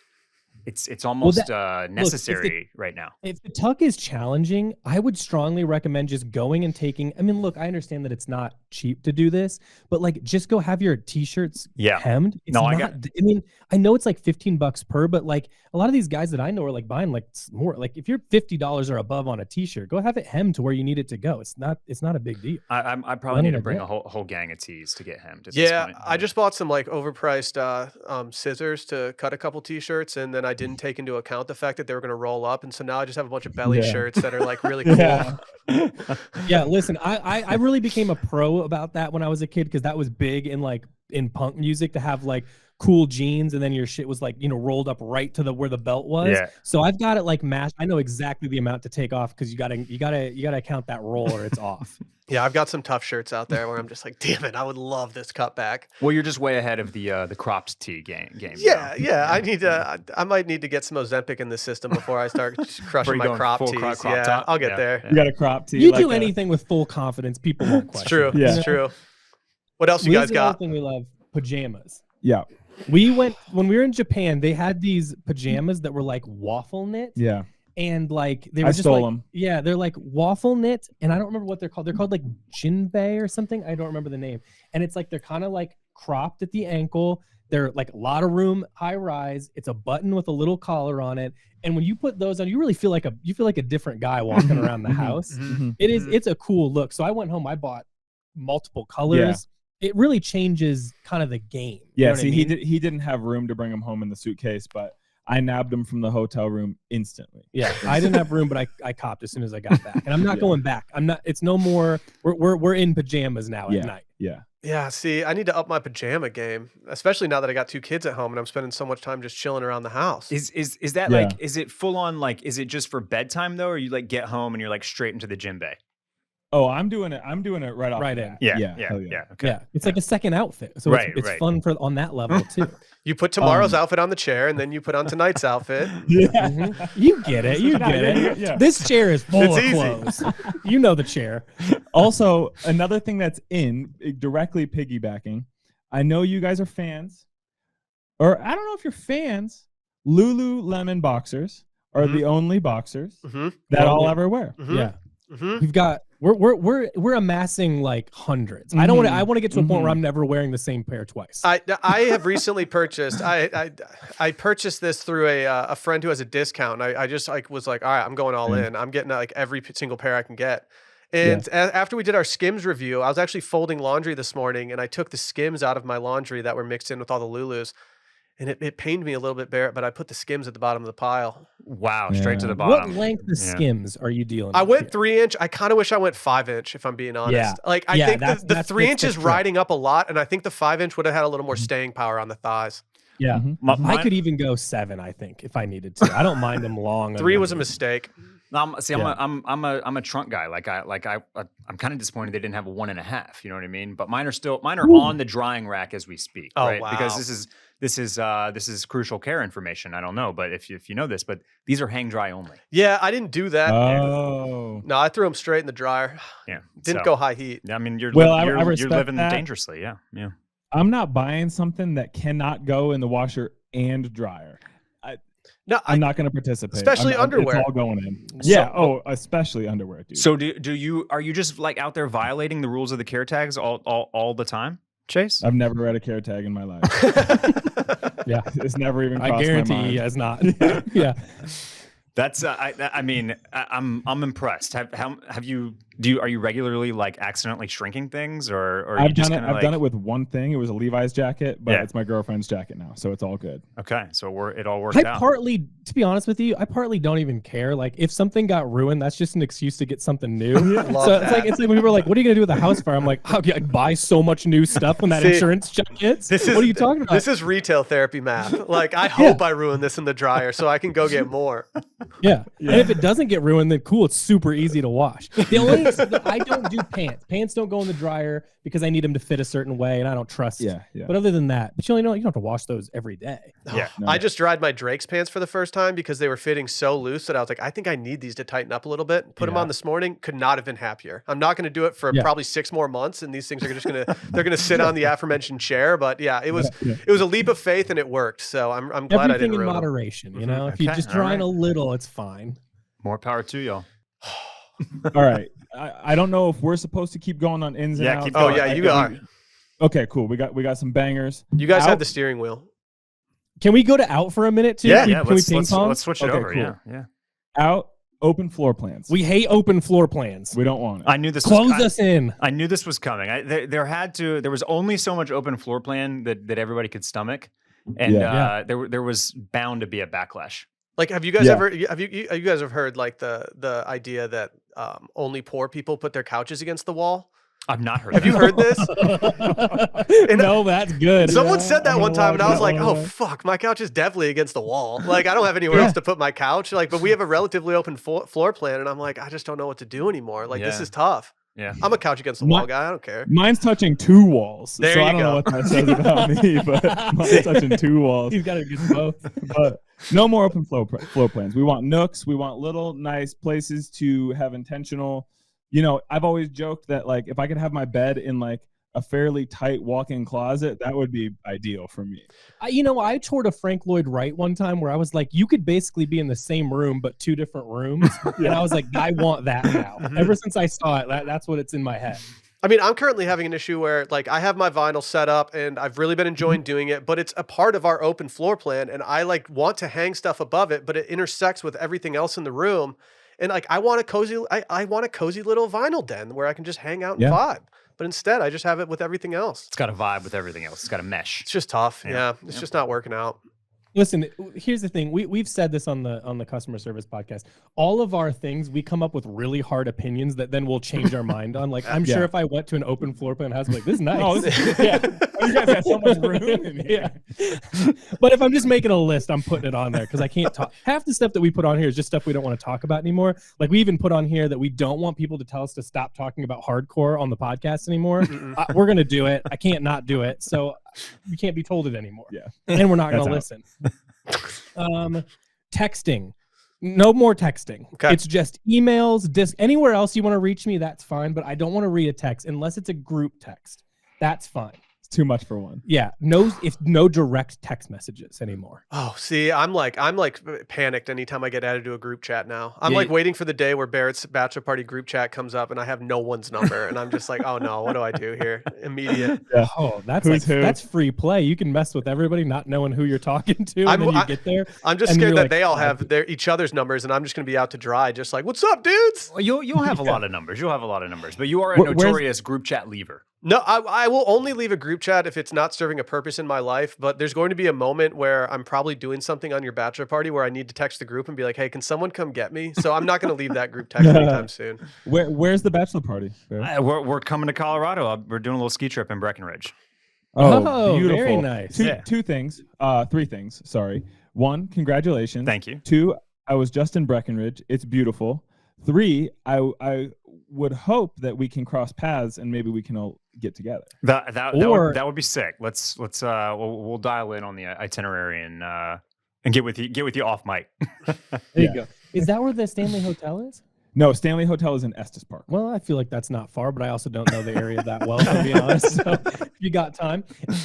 it's almost necessary right now. If the tuck is challenging, I would strongly recommend just going and taking. I mean, look, I understand that it's not cheap to do this, but like just go have your t-shirts hemmed. I know it's like $15 per, but like a lot of these guys that I know are like buying like more. Like if you're $50 or above on a t-shirt, go have it hemmed to where you need it to go. It's not a big deal. I probably need to bring a whole gang of tees to get hemmed. I just bought some like overpriced scissors to cut a couple t-shirts, and then I didn't take into account the fact that they were going to roll up, and so now I just have a bunch of belly shirts that are like really cool. Listen, I really became a pro about that when I was a kid because that was big in punk music to have like cool jeans and then your shit was like, rolled up right to where the belt was. Yeah. So I've got it like mashed. I know exactly the amount to take off because you gotta count that roll or it's off. Yeah, I've got some tough shirts out there where I'm just like, damn it, I would love this cutback. Well, you're just way ahead of the cropped tee game. Yeah. I might need to get some Ozempic in the system before I start crushing my crop tees. Crop top? I'll get there. You got a crop tee. You do anything with full confidence, people won't question. It's true. it. It's true. What else you guys got? Another thing we love, pajamas. Yeah. When we were in Japan, they had these pajamas that were like waffle knit. Yeah. And like they were I just stole like them. Yeah, they're like waffle knit, and I don't remember what they're called. They're called like jinbei or something. I don't remember the name. And it's like they're kind of like cropped at the ankle. They're like a lot of room, high rise. It's a button with a little collar on it. And when you put those on, you really feel like a different guy walking around the house. It's a cool look. So I went home. I bought multiple colors. Yeah. It really changes kind of the game. Yeah. You know See, what I mean? he didn't have room to bring them home in the suitcase, but I nabbed him from the hotel room instantly. Yeah, I didn't have room, but I copped as soon as I got back, and I'm not going back. I'm not. It's no more. We're in pajamas now at night. Yeah. Yeah. See, I need to up my pajama game, especially now that I got 2 kids at home and I'm spending so much time just chilling around the house. Is that like? Is it full on like? Is it just for bedtime though, or you like get home and you're like straight into the gym bay? Oh, I'm doing it right off. Right the in. bat. Yeah. Okay. Yeah, it's like a second outfit, so it's fun on that level too. You put tomorrow's outfit on the chair, and then you put on tonight's outfit. Yeah. You get it. You get it. Yeah. This chair is full It's of easy. clothes. You know the chair. Also, another thing that's directly piggybacking. I know you guys are fans, or I don't know if you're fans. Lululemon boxers are the only boxers that I'll ever wear. Yeah. We've got we're amassing like hundreds. I want to get to a point where I'm never wearing the same pair twice. I have recently purchased. I purchased this through a friend who has a discount. I just like was like, all right, I'm going all in. I'm getting like every single pair I can get. And after we did our Skims review, I was actually folding laundry this morning, and I took the Skims out of my laundry that were mixed in with all the Lulus. And it pained me a little bit, Barrett, but I put the Skims at the bottom of the pile. Wow, straight to the bottom. What length of Skims are you dealing with? I went 3-inch. I kind of wish I went 5-inch, if I'm being honest. Yeah. Like I think the 3-inch is riding up a lot, and I think the 5-inch would have had a little more staying power on the thighs. Yeah, I could even go 7. I think if I needed to. I don't mind them long. 3 was a mistake. I'm a trunk guy. I'm kind of disappointed they didn't have a 1.5. You know what I mean? But mine are on the drying rack as we speak. Oh, right? wow. Because this is crucial care information. I don't know, but if you know this, but these are hang dry only. Yeah, I didn't do that. Oh. No, I threw them straight in the dryer. Yeah, Didn't go high heat. I mean, you're I living that. dangerously. Yeah. I'm not buying something that cannot go in the washer and dryer. I'm not going to participate. Especially underwear. It's all going in. Yeah. Especially underwear, dude. So are you just like out there violating the rules of the care tags all the time, Chase? I've never read a care tag in my life. Yeah, it's never even crossed I guarantee my mind. he has not. Yeah. That's I'm impressed. Are you regularly like accidentally shrinking things or I've done it with one thing. It was a Levi's jacket, but it's my girlfriend's jacket now, so it's all good. Okay, so it all worked out. To be honest with you, I partly don't even care. Like if something got ruined, that's just an excuse to get something new. So it's like when people are like, "What are you gonna do with a house fire?" I'm like, "How can I buy so much new stuff when that insurance check hits?" What are you talking about? This is retail therapy math. Like I hope I ruin this in the dryer so I can go get more. Yeah. And if it doesn't get ruined, then cool. It's super easy to wash. I don't do pants. Pants don't go in the dryer because I need them to fit a certain way, and I don't trust. Yeah. But other than that, you don't have to wash those every day. Yeah. No. I just dried my Drake's pants for the first time because they were fitting so loose that I was like, I think I need these to tighten up a little bit. Put them on this morning. Could not have been happier. I'm not going to do it for probably 6 more months, and these things are just they're gonna sit on the aforementioned chair. But yeah, it was a leap of faith, and it worked. So I'm glad I didn't ruin everything in moderation. You know, if you just all dry in a little, it's fine. More power to y'all. All right. I don't know if we're supposed to keep going on ins and outs. Keep going. Oh yeah, you are. Okay, cool. We got some bangers. You guys had the steering wheel. Can we go to out for a minute too? Yeah, Can we ping pong? Let's switch it over. Cool. Yeah. Out. Open floor plans. We hate open floor plans. We don't want it. I knew this. Close us in. I knew this was coming. There was only so much open floor plan that everybody could stomach, and there was bound to be a backlash. Like, have you guys you guys heard like the idea that only poor people put their couches against the wall? I've not heard. Have you heard this? No, that's good. Someone said that one time, and I was like, "Oh fuck, my couch is definitely against the wall. Like, I don't have anywhere else to put my couch. Like, but we have a relatively open floor plan, and I'm like, I just don't know what to do anymore. Like, this is tough. Yeah, I'm a couch against the wall guy. I don't care. Mine's touching 2 walls, There so you I don't go. know what that says about me. But mine's touching 2 walls. He's got to get both. But no more open floor plans. We want nooks. We want little nice places to have intentional. You know, I've always joked that like if I could have my bed in like a fairly tight walk-in closet, that would be ideal for me. I toured a Frank Lloyd Wright one time where I was like, you could basically be in the same room but 2 different rooms, and I was like, I want that now. Ever since I saw it, that's what it's in my head. I mean, I'm currently having an issue where like I have my vinyl set up and I've really been enjoying doing it, but it's a part of our open floor plan, and I like want to hang stuff above it, but it intersects with everything else in the room. And like I want a cozy little vinyl den where I can just hang out and vibe. But instead, I just have it with everything else. it's got a vibe with everything else. It's got a mesh. It's just tough. Yeah. It's just not working out. Listen, here's the thing. We've said this on the customer service podcast. All of our things, we come up with really hard opinions that then we'll change our mind on. Like, I'm sure if I went to an open floor plan house, I'd be like, this is nice. Oh, you guys have so much room in here. But if I'm just making a list, I'm putting it on there because I can't talk. Half the stuff that we put on here is just stuff we don't want to talk about anymore. Like we even put on here that we don't want people to tell us to stop talking about hardcore on the podcast anymore. We're going to do it. I can't not do it. So you can't be told it anymore. Yeah. And we're not going to listen. Texting. No more texting. Okay. It's just emails, anywhere else you want to reach me, that's fine. But I don't want to read a text unless it's a group text. That's fine. It's too much for one. Yeah. No direct text messages anymore. Oh, see, I'm like panicked anytime I get added to a group chat now. I'm like waiting for the day where Barrett's bachelor party group chat comes up and I have no one's number, and I'm just like, oh no, what do I do here? Immediate. Yeah. Oh, that's free play. You can mess with everybody, not knowing who you're talking to, and then you get there. I'm just scared that they all have each other's numbers, and I'm just gonna be out to dry, just like, what's up, dudes? Well, you'll have a lot of numbers. You'll have a lot of numbers, but you are a notorious group chat leaver. No, I will only leave a group chat if it's not serving a purpose in my life, but there's going to be a moment where I'm probably doing something on your bachelor party where I need to text the group and be like, hey, can someone come get me? So I'm not going to leave that group text anytime soon. Where's the bachelor party? We're coming to Colorado. We're doing a little ski trip in Breckenridge. Oh, beautiful. very nice. Two things. 3 things. Sorry. 1, congratulations. Thank you. 2, I was just in Breckenridge. It's beautiful. 3, I would hope that we can cross paths and maybe we can all get together. That would be sick. We'll dial in on the itinerary and get with you off mic. There you go. Is that where the Stanley Hotel is? No, Stanley Hotel is in Estes Park. Well, I feel like that's not far, but I also don't know the area that well, to be honest. So if you got time.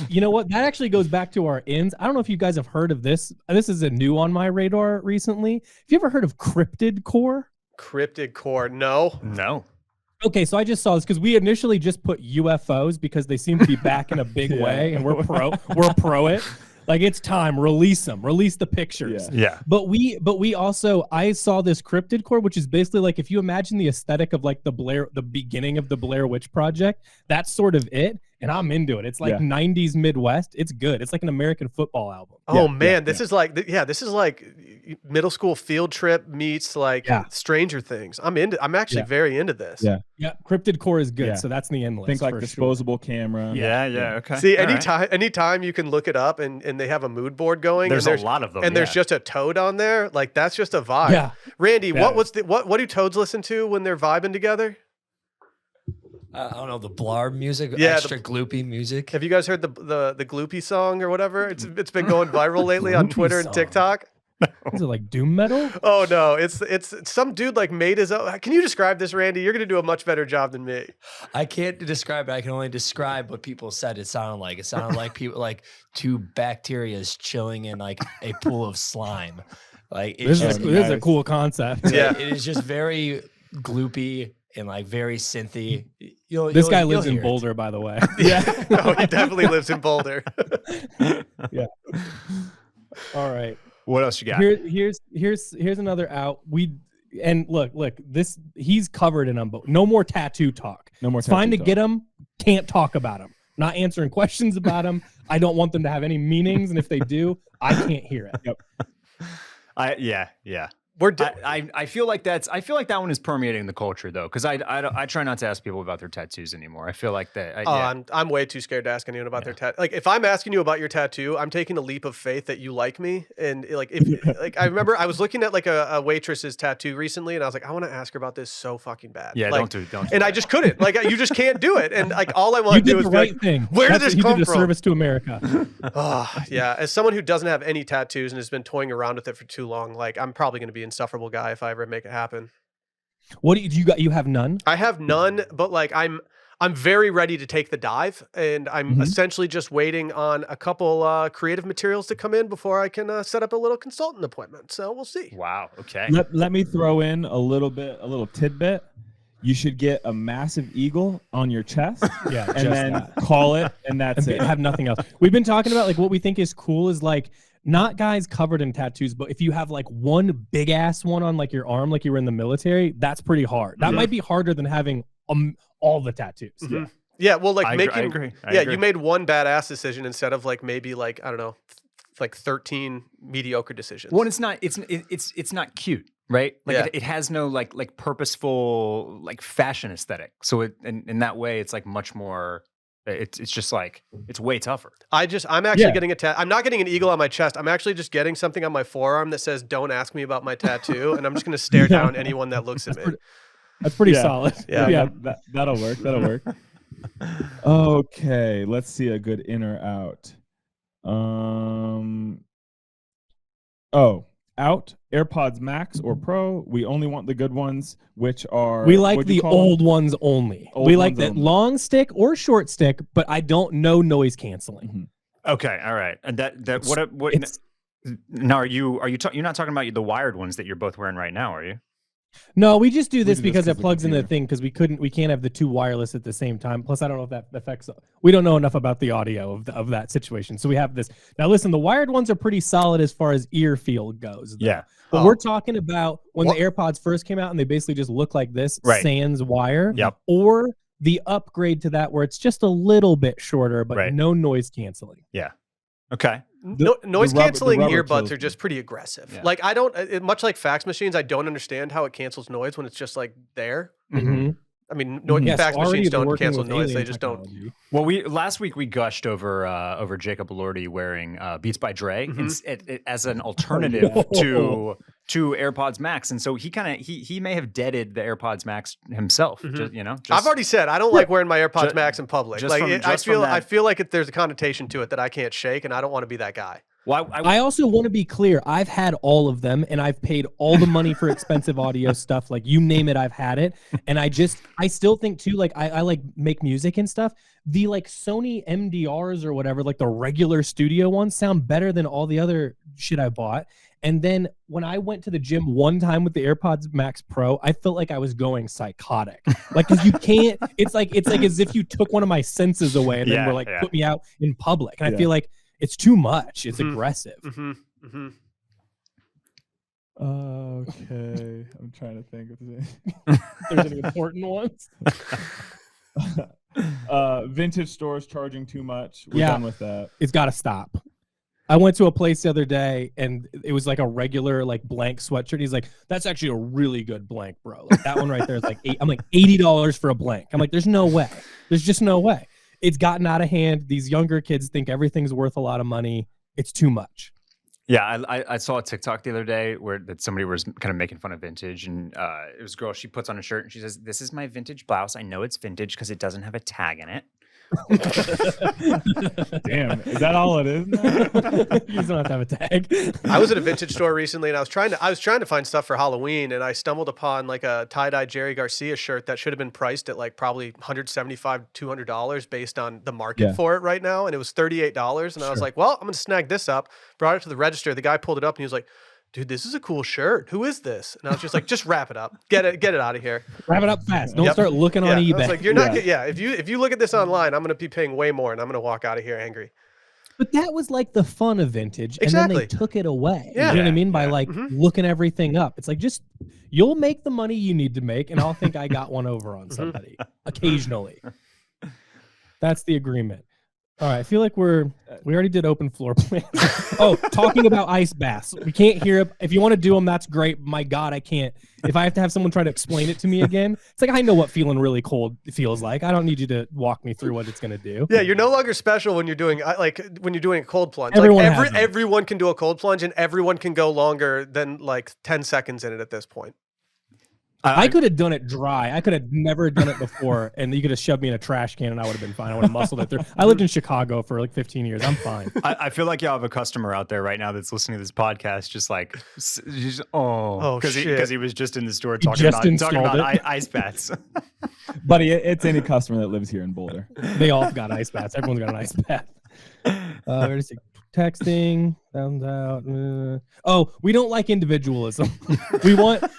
You know what? That actually goes back to our inns. I don't know if you guys have heard of this. This is a new on my radar recently. Have you ever heard of cryptid core? Cryptid core? No. Okay, so I just saw this because we initially just put UFOs because they seem to be back in a big way, and we're pro it. Like, it's time, release them, release the pictures. Yeah. But we also, I saw this cryptid core, which is basically like, if you imagine the aesthetic of like the beginning of the Blair Witch Project, that's sort of it. And I'm into it. It's like 90s Midwest. It's good. It's like an American football album. Oh man, this is like middle school field trip meets like Stranger Things. I'm actually very into this. Yeah. Cryptid core is good. So that's the end list. Think like disposable camera. Yeah. Okay. See, anytime you can look it up and they have a mood board going. There's a lot of them. And there's just a toad on there. Like, that's just a vibe. Yeah. Randy, what do toads listen to when they're vibing together? I don't know, the blarb music, extra gloopy music. Have you guys heard the gloopy song or whatever? It's been going viral lately on Twitter and TikTok. Is it like doom metal? Oh no, it's some dude like made his own. Can you describe this, Randy? You're gonna do a much better job than me. I can't describe it. I can only describe what people said it sounded like. It sounded like people like 2 bacterias chilling in like a pool of slime. Like, this is a cool concept. Yeah, it is just very gloopy and like very synthy. This guy lives in Boulder, by the way. Yeah. No, he definitely lives in Boulder. Yeah. All right. What else you got? Here's another out. Look, this, he's covered in them, but no more tattoo talk. No more. It's fine to get them. Can't talk about them. Not answering questions about them. I don't want them to have any meanings, and if they do, I can't hear it. Yep. Yeah. I feel like that one is permeating the culture though, because I try not to ask people about their tattoos anymore. I feel like that. I'm way too scared to ask anyone about their tattoo. Like if I'm asking you about your tattoo, I'm taking a leap of faith that you like me. And like if like I remember I was looking at like a waitress's tattoo recently, and I was like, I want to ask her about this so fucking bad. Yeah, like, don't do. And I just couldn't. Like you just can't do it. And like all I want to do is the be right like, thing. Where did this come from? You did a from? service to America. Yeah. As someone who doesn't have any tattoos and has been toying around with it for too long, like I'm probably going to be an insufferable guy if I ever make it happen. What do you got? You have none? I have none, but like I'm very ready to take the dive, and I'm essentially just waiting on a couple creative materials to come in before I can set up a little consultant appointment. So we'll see. Wow. Okay. Let me throw in a little tidbit. You should get a massive eagle on your chest, and then call it, and that's it. Have nothing else. We've been talking about like what we think is cool is like not guys covered in tattoos, but if you have like one big ass one on like your arm, like you were in the military, that's pretty hard. That might be harder than having all the tattoos. Yeah. Well, like I agree. You made one badass decision instead of like maybe like, I don't know, like 13 mediocre decisions. Well, it's not cute, right? Like it has no like purposeful like fashion aesthetic. So in that way, it's like much more. It's just like it's way tougher. I'm actually getting I'm not getting an eagle on my chest. I'm actually just getting something on my forearm that says "Don't ask me about my tattoo," and I'm just going to stare down anyone that looks at me. That's pretty solid. Yeah. That'll work. That'll work. Okay, let's see a good in or out. Out AirPods Max or Pro. We only want the good ones, which are we like the old ones only. We like that long stick or short stick, but I don't know noise canceling. Okay, all right. And that what now you're not talking about the wired ones that you're both wearing right now, are you? No, we just do this because it plugs in the thing because we can't have the two wireless at the same time. Plus, I don't know if that affects. We don't know enough about the audio of that situation, so we have this. Now, listen, the wired ones are pretty solid as far as ear feel goes. Though. Yeah, but we're talking about when the AirPods first came out and they basically just look like this, sans wire. Yep. Or the upgrade to that where it's just a little bit shorter, but no noise canceling. Yeah. Okay. Noise canceling earbuds are just pretty aggressive. Yeah. Like I don't, much like fax machines, I don't understand how it cancels noise when it's just like there. Mm-hmm. I mean, fax machines don't cancel noise; they just don't. Well, last week we gushed over Jacob Elordi wearing Beats by Dre as an alternative to AirPods Max, and so he may have deaded the AirPods Max himself. Just, I've already said I don't like wearing my AirPods Max in public. Like I feel like there's a connotation to it that I can't shake, and I don't want to be that guy. Well, I also want to be clear. I've had all of them, and I've paid all the money for expensive audio stuff. Like you name it, I've had it. And I still think too. Like I like make music and stuff. The like Sony MDRs or whatever, like the regular studio ones, sound better than all the other shit I bought. And then when I went to the gym one time with the AirPods Max Pro, I felt like I was going psychotic. Like, cause you can't. It's like as if you took one of my senses away and then were like put me out in public. And I feel like. It's too much. It's aggressive. Okay, I'm trying to think if there's any important ones. Vintage stores charging too much. We're done with that. It's got to stop. I went to a place the other day and it was like a regular like blank sweatshirt. He's like, "That's actually a really good blank, bro. Like that one right there is like I'm like $80 for a blank." I'm like, "There's no way. There's just no way." It's gotten out of hand. These younger kids think everything's worth a lot of money. It's too much. Yeah, I saw a TikTok the other day that somebody was kind of making fun of vintage, and it was a girl. She puts on a shirt and she says, "This is my vintage blouse. I know it's vintage because it doesn't have a tag in it." Damn, is that all it is? You don't have to have a tag. I was at a vintage store recently, and I was trying to find stuff for Halloween, and I stumbled upon like a tie-dye Jerry Garcia shirt that should have been priced at like probably $175, $200 based on the market for it right now, and it was $38. And I was like, well, I'm gonna snag this up. Brought it to the register. The guy pulled it up, and he was like, "Dude, this is a cool shirt. Who is this?" And I was just like, "Just wrap it up. Get it out of here. Wrap it up fast. Don't start looking on eBay." I was like, "You're not. If you look at this online, I'm going to be paying way more, and I'm going to walk out of here angry." But that was like the fun of vintage, and then they took it away. Yeah. You know what I mean? By like looking everything up. It's like you'll make the money you need to make, and I'll think I got one over on somebody occasionally. That's the agreement. All right, I feel like we already did open floor plans. Oh, talking about ice baths. We can't hear it. If you want to do them, that's great. My God, I can't. If I have to have someone try to explain it to me again, it's like I know what feeling really cold feels like. I don't need you to walk me through what it's going to do. Yeah, you're no longer special when you're doing a cold plunge. Everyone can do a cold plunge, and everyone can go longer than like 10 seconds in it at this point. I could have done it dry. I could have never done it before, and you could have shoved me in a trash can, and I would have been fine. I would have muscled it through. I lived in Chicago for like 15 years. I'm fine. I feel like y'all have a customer out there right now that's listening to this podcast, because he was just in the store talking about ice baths. Buddy, it's any customer that lives here in Boulder. They all got ice baths. Everyone's got an ice bath. Texting, found out. Oh, we don't like individualism. And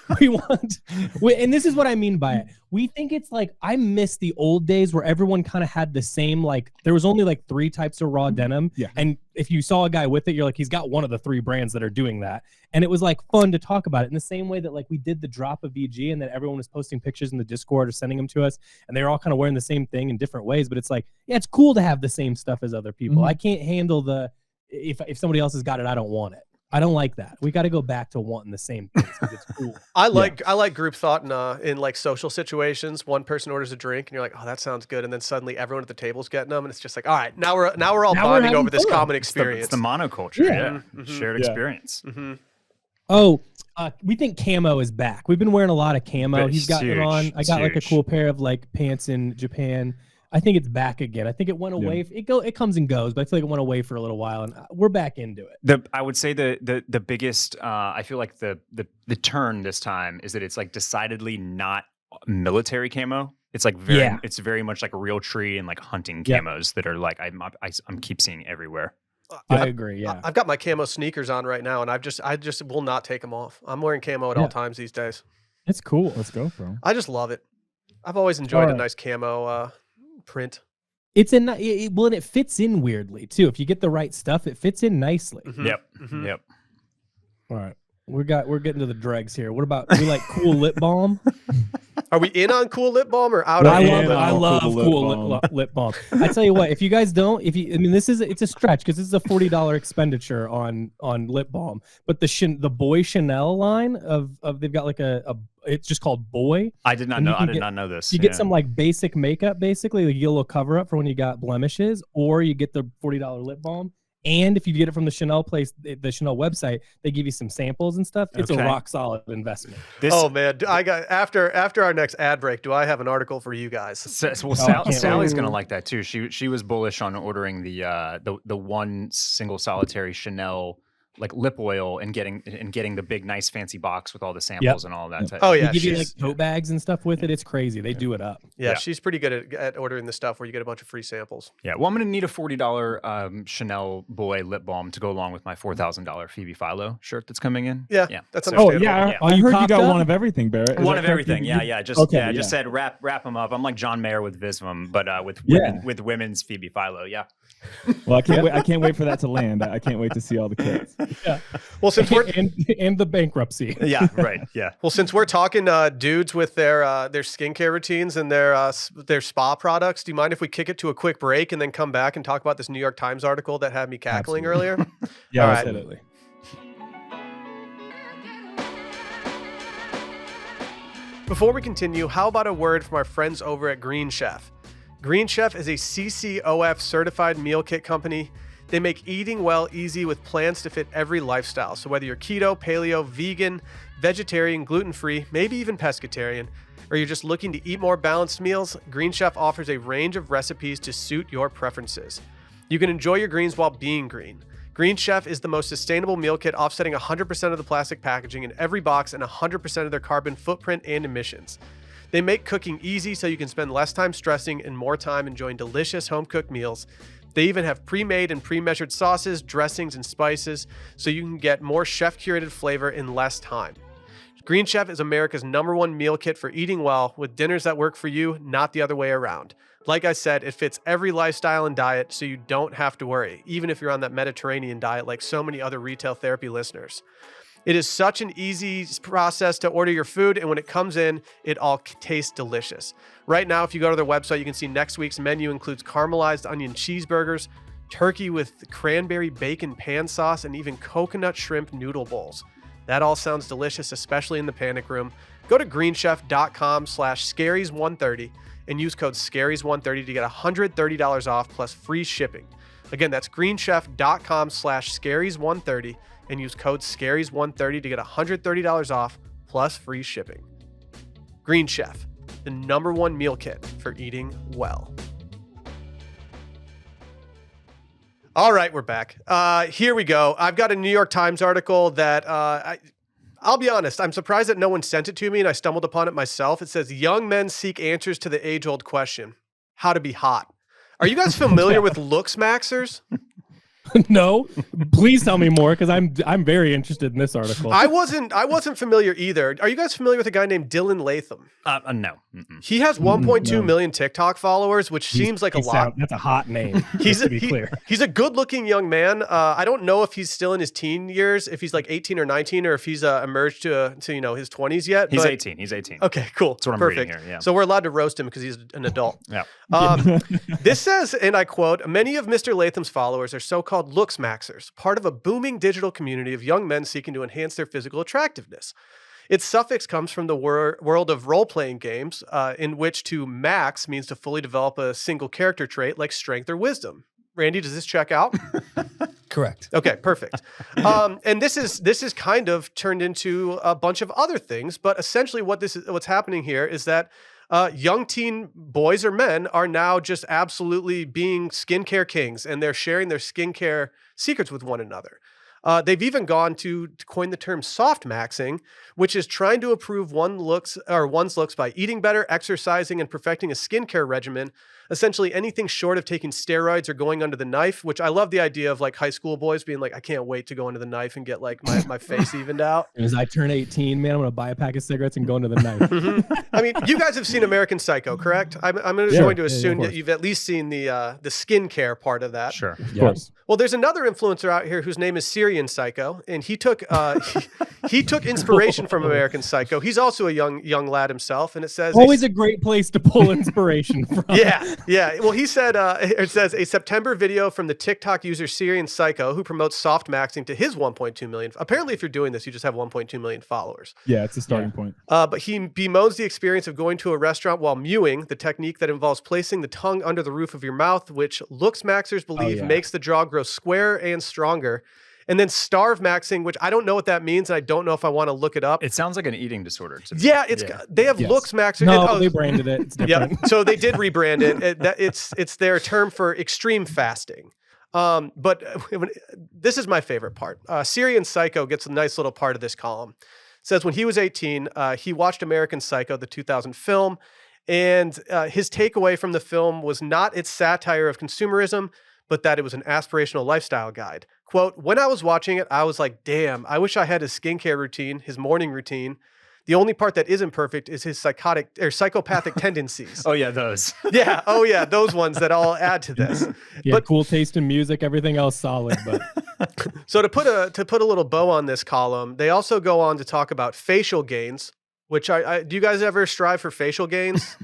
this is what I mean by it. We think it's like, I miss the old days where everyone kind of had the same, like, there was only like 3 types of raw denim. Yeah. And if you saw a guy with it, you're like, he's got one of the 3 brands that are doing that. And it was like fun to talk about it in the same way that like we did the drop of VG and then everyone was posting pictures in the Discord or sending them to us. And they were all kind of wearing the same thing in different ways. But it's like, yeah, it's cool to have the same stuff as other people. I can't handle if somebody else has got it, I don't want it. I don't like that. We got to go back to wanting the same things because it's cool. I like group thought in like social situations. One person orders a drink and you're like, oh, that sounds good, and then suddenly everyone at the table's getting them, and it's just like, all right, now we're all bonding over this common experience. It's the monoculture, shared experience. Oh, we think camo is back. We've been wearing a lot of camo. It's He's got it on. I got like a cool pair of like pants in Japan. I think it's back again. I think it went away. It comes and goes, but I feel like it went away for a little while, and we're back into it. I would say the biggest. I feel like the turn this time is that it's like decidedly not military camo. It's like it's very much like a real tree and like hunting camos that are like I'm keep seeing everywhere. I agree. Yeah, I've got my camo sneakers on right now, and I just will not take them off. I'm wearing camo at all times these days. It's cool. Let's go, bro. I just love it. I've always enjoyed a nice camo print. It's and it fits in weirdly too. If you get the right stuff, it fits in nicely. Yep. All right, we're getting to the dregs here. What about we like cool lip balm? Are we in on cool lip balm or out on I cool lip balm? I love cool lip balm. I tell you what, if you guys don't, it's a stretch because this is a $40 expenditure on lip balm. But the Boy Chanel line of they've got like it's just called Boy. I did not know this. You get some like basic makeup, basically. Like you get a little cover up for when you got blemishes, or you get the $40 lip balm. And if you get it from the Chanel the Chanel website, they give you some samples and stuff. It's a rock solid investment. Oh man, I got after our next ad break. Do I have an article for you guys? Sally's gonna like that too. She was bullish on ordering the one single solitary Chanel like lip oil and getting the big nice fancy box with all the samples and all that type. Oh yeah, they give you like tote bags and stuff with it. It's crazy. They do it up. Yeah, she's pretty good at ordering the stuff where you get a bunch of free samples. Yeah, well, I'm gonna need a $40 Chanel Boy lip balm to go along with my $4,000 Phoebe Philo shirt that's coming in. Yeah, that's understandable. I heard you got one of everything, Barrett. One of everything. Yeah. Just said wrap them up. I'm like John Mayer with Visvim, but with women's Phoebe Philo. Yeah. Well, I can't wait. I can't wait for that to land. I can't wait to see all the kits. Yeah. Well, since we're and the bankruptcy. Yeah. Right. Yeah. Well, since we're talking dudes with their skincare routines and their spa products, do you mind if we kick it to a quick break and then come back and talk about this New York Times article that had me cackling earlier? Yeah, all absolutely. Before we continue, how about a word from our friends over at Green Chef? Green Chef is a CCOF certified meal kit company. They make eating well easy with plans to fit every lifestyle. So whether you're keto, paleo, vegan, vegetarian, gluten-free, maybe even pescatarian, or you're just looking to eat more balanced meals, Green Chef offers a range of recipes to suit your preferences. You can enjoy your greens while being green. Green Chef is the most sustainable meal kit, offsetting 100% of the plastic packaging in every box and 100% of their carbon footprint and emissions. They make cooking easy so you can spend less time stressing and more time enjoying delicious home-cooked meals. They even have pre-made and pre-measured sauces, dressings, and spices so you can get more chef-curated flavor in less time. Green Chef is America's #1 meal kit for eating well, with dinners that work for you, not the other way around. Like I said, it fits every lifestyle and diet, so you don't have to worry, even if you're on that Mediterranean diet like so many other retail therapy listeners. It is such an easy process to order your food, and when it comes in, it all tastes delicious. Right now, if you go to their website, you can see next week's menu includes caramelized onion cheeseburgers, turkey with cranberry bacon pan sauce, and even coconut shrimp noodle bowls. That all sounds delicious, especially in the panic room. Go to greenchef.com/scaries130 and use code scaries130 to get $130 off plus free shipping. Again, that's greenchef.com/scaries130 and use code scaries130 to get $130 off plus free shipping. Green Chef, the #1 meal kit for eating well. All right, we're back. Here we go. I've got a New York Times article that I'll be honest, I'm surprised that no one sent it to me and I stumbled upon it myself. It says, young men seek answers to the age-old question, how to be hot. Are you guys familiar with looksmaxxers? No, please tell me more because I'm very interested in this article. I wasn't familiar either. Are you guys familiar with a guy named Dylan Latham? No. He has 1.2 million TikTok followers, which seems like a lot. That's a hot name. To be clear. He's a good-looking young man. I don't know if he's still in his teen years, if he's like 18 or 19, or if he's emerged to his 20s yet. He's 18. He's 18. Okay, cool. That's what I'm Perfect. reading here. Yeah. So we're allowed to roast him because he's an adult. Yeah. This says, and I quote, many of Mr. Latham's followers are so-called looksmaxxers, part of a booming digital community of young men seeking to enhance their physical attractiveness. Its suffix comes from the world of role-playing games, in which to max means to fully develop a single character trait like strength or wisdom. Randy, does this check out? Correct. Okay, perfect. And this is kind of turned into a bunch of other things, but essentially what's happening here is that young teen boys or men are now just absolutely being skincare kings, and they're sharing their skincare secrets with one another. They've even gone to coin the term soft maxing, which is trying to improve one's looks by eating better, exercising, and perfecting a skincare regimen. Essentially anything short of taking steroids or going under the knife, which I love the idea of like high school boys being like, I can't wait to go under the knife and get like my face evened out. As I turn 18, man, I'm going to buy a pack of cigarettes and go into the knife. Mm-hmm. I mean, you guys have seen American Psycho, correct? I'm going to assume that you've at least seen the skincare part of that. Sure. Of course. Well, there's another influencer out here whose name is Syrian Psycho, and he took he took inspiration from American Psycho. He's also a young lad himself, and it says always a great place to pull inspiration from. Yeah. Well, he said it says a September video from the TikTok user Syrian Psycho, who promotes soft maxing to his 1.2 million. Apparently, if you're doing this, you just have 1.2 million followers. Yeah, it's a starting point. But he bemoans the experience of going to a restaurant while mewing, the technique that involves placing the tongue under the roof of your mouth, which looksmaxxers believe makes the jaw grow square and stronger. And then starve maxing, which I don't know what that means, and I don't know if I want to look it up. It sounds like an eating disorder to me. Yeah, they have looksmaxxers. No, they branded it. It's different. Yeah, so they did rebrand it. It's their term for extreme fasting. But this is my favorite part. Syrian Psycho gets a nice little part of this column. It says when he was 18, he watched American Psycho, the 2000 film, and his takeaway from the film was not its satire of consumerism, but that it was an aspirational lifestyle guide. Quote, when I was watching it, I was like, damn, I wish I had his skincare routine, his morning routine. The only part that isn't perfect is his psychopathic tendencies. Oh, yeah, those. Yeah. Oh, yeah. Those ones that all add to this. Yeah, but cool taste in music, everything else solid. But so to put a little bow on this column, they also go on to talk about facial gains, which do you guys ever strive for facial gains?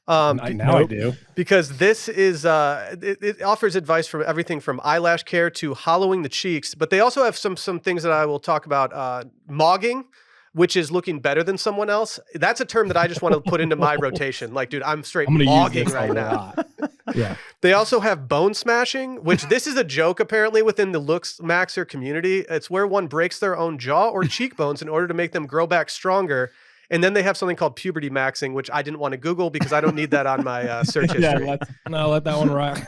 I do. Because this is it offers advice from everything from eyelash care to hollowing the cheeks, but they also have some things that I will talk about. Mogging, which is looking better than someone else. That's a term that I just want to put into my rotation. Like, dude, I'm straight mogging right now. Yeah. They also have bone smashing, which this is a joke apparently within the looksmaxxer community. It's where one breaks their own jaw or cheekbones in order to make them grow back stronger. And then they have something called puberty maxing, which I didn't want to Google because I don't need that on my search history. Let that one rock.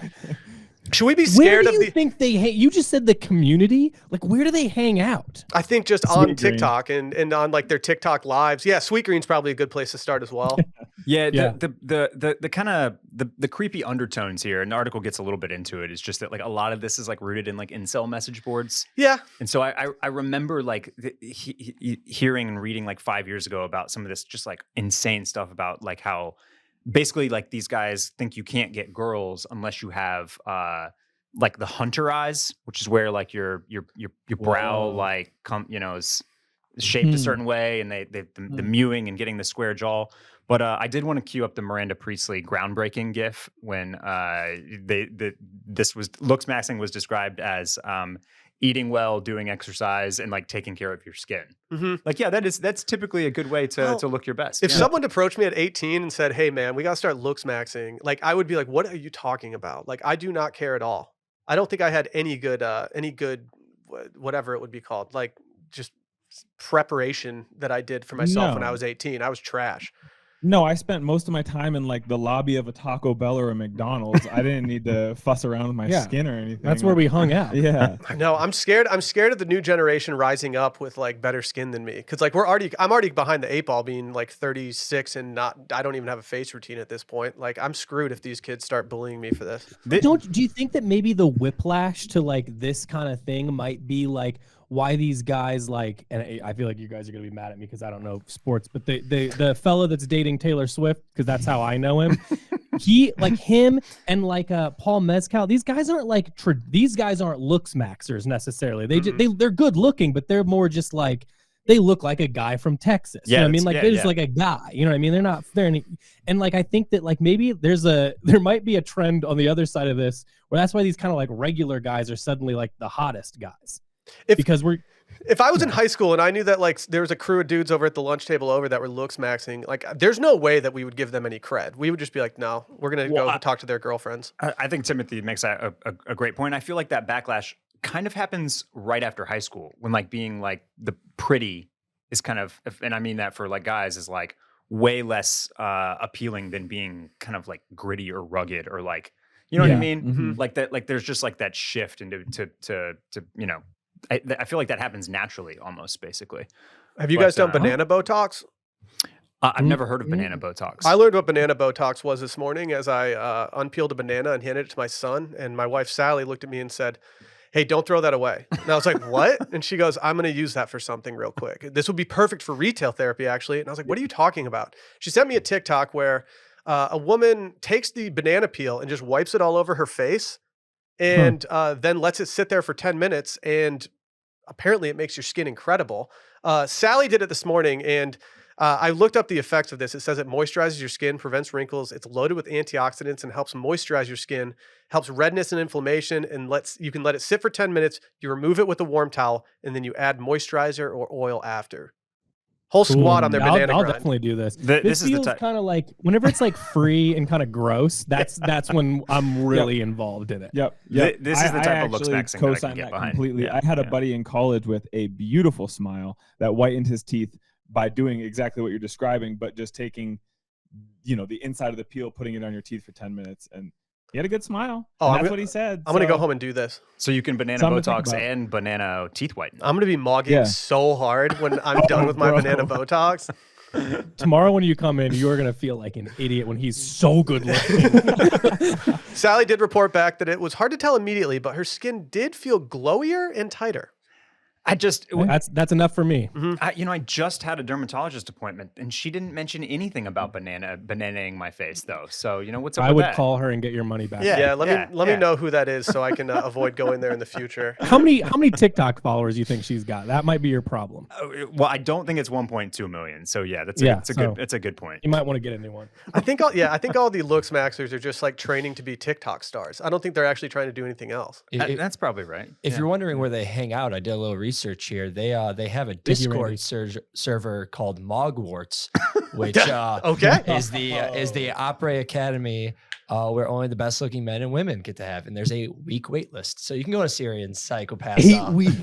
Should we be scared of the... think they you just said the community? Like, where do they hang out? I think just on TikTok and on like their TikTok lives. Yeah, Sweetgreen's probably a good place to start as well. The kind of the creepy undertones here, and the article gets a little bit into it, is just that like a lot of this is like rooted in like incel message boards. Yeah. And so I remember like hearing and reading like 5 years ago about some of this just like insane stuff about like how basically like these guys think you can't get girls unless you have like the hunter eyes, which is where like your brow like is shaped a certain way, and the mewing and getting the square jaw. But I did want to cue up the Miranda Priestley groundbreaking GIF when looksmaxxing was described as eating well, doing exercise, and like taking care of your skin. Like, yeah, that's typically a good way to look your best. If someone approached me at 18 and said, "Hey, man, we got to start looksmaxxing," like I would be like, "What are you talking about?" Like, I do not care at all. I don't think I had any good, whatever it would be called, like just preparation that I did for myself when I was 18. I was trash. No, I spent most of my time in like the lobby of a Taco Bell or a McDonald's. I didn't need to fuss around with my skin or anything. That's where we hung out. Yeah. No, I'm scared. I'm scared of the new generation rising up with like better skin than me. Cause like I'm already behind the 8 ball being like 36 and I don't even have a face routine at this point. Like I'm screwed if these kids start bullying me for this. Do you think that maybe the whiplash to like this kind of thing might be like why these guys like, and I feel like you guys are gonna be mad at me because I don't know sports, but the fella that's dating Taylor Swift, because that's how I know him, he like him and like Paul Mescal, these guys aren't like these guys aren't looks maxers necessarily. They're good looking, but they're more just like they look like a guy from Texas. You know what I mean? Like they're just like a guy. You know what I mean? They're not there. And like I think that like maybe there might be a trend on the other side of this where that's why these kind of like regular guys are suddenly like the hottest guys. If I was in high school and I knew that like there was a crew of dudes over at the lunch table over that were looksmaxxing, like there's no way that we would give them any cred. We would just be like, no, we're gonna go talk to their girlfriends. I think Timothy makes a great point. I feel like that backlash kind of happens right after high school when like being like the pretty is kind of, and I mean that for like guys, is like way less appealing than being kind of like gritty or rugged or like, you know what I mean? Like that, like there's just like that shift into to you know. I feel like that happens naturally, almost basically. Have you guys done banana Botox? I've never heard of banana Botox. I learned what banana Botox was this morning as I unpeeled a banana and handed it to my son. And my wife, Sally, looked at me and said, "Hey, don't throw that away." And I was like, "What?" And she goes, "I'm going to use that for something real quick. This would be perfect for retail therapy, actually." And I was like, "What are you talking about?" She sent me a TikTok where a woman takes the banana peel and just wipes it all over her face. And then lets it sit there for 10 minutes, and apparently it makes your skin incredible. Sally did it this morning, and I looked up the effects of this. It says it moisturizes your skin, prevents wrinkles. It's loaded with antioxidants and helps moisturize your skin, helps redness and inflammation, and you can let it sit for 10 minutes. You remove it with a warm towel, and then you add moisturizer or oil after. Whole squad on their banana I'll grind. definitely do this. This feels kind of like whenever it's like free and kind of gross. That's when I'm really involved in it. Yep. This is the type of looksmaxxing that I can get behind. Completely. Yeah, I had a buddy in college with a beautiful smile that whitened his teeth by doing exactly what you're describing, but just taking, the inside of the peel, putting it on your teeth for 10 minutes, and he had a good smile. Oh, that's what he said. I'm going to go home and do this. So you can banana Botox and banana teeth whiten. I'm going to be mogging so hard when I'm done with my banana Botox. Tomorrow when you come in, you're going to feel like an idiot when he's so good looking. Sally did report back that it was hard to tell immediately, but her skin did feel glowier and tighter. That's enough for me. I just had a dermatologist appointment, and she didn't mention anything about bananaing my face, though. So what's up with that? I would call her and get your money back. Yeah, let me know who that is so I can avoid going there in the future. How many TikTok followers do you think she's got? That might be your problem. Well, I don't think it's 1.2 million. So yeah, that's a good point. You might want to get a new one. I think all the looksmaxers are just like training to be TikTok stars. I don't think they're actually trying to do anything else. That's probably right. If you're wondering where they hang out, I did a little research here. They have a Discord server called Mogwarts, which is the Opera Academy where only the best looking men and women get to have, and there's a week wait list, so you can go to Syrian Psychopaths. 8 weeks.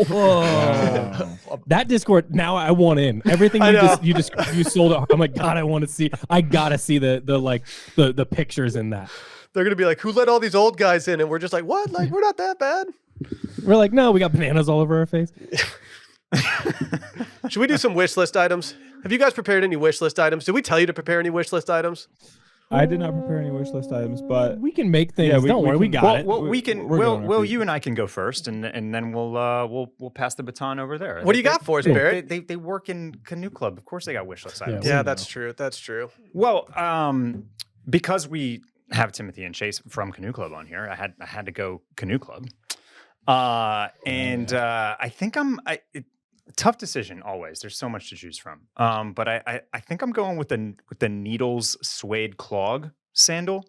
Whoa. That Discord, now I want in. Everything you sold it. I'm like, God, I gotta see the pictures in that. They're gonna be like, who let all these old guys in? And we're just like, what? Like, we're not that bad. We're like, no, we got bananas all over our face. Should we do some wish list items? Have you guys prepared any wish list items? Did we tell you to prepare any wish list items? I did not prepare any wish list items, but we can make things. Yeah, don't worry, we got it. Well, you and I can go first, and then we'll pass the baton over there. What do you got for us, Barrett? They work in Canoe Club. Of course, they got wish list items. Yeah, that's true. That's true. Well, because we have Timothy and Chase from Canoe Club on here, I had to go Canoe Club. I think Tough decision always. There's so much to choose from. But I think I'm going with the Needles suede clog sandal,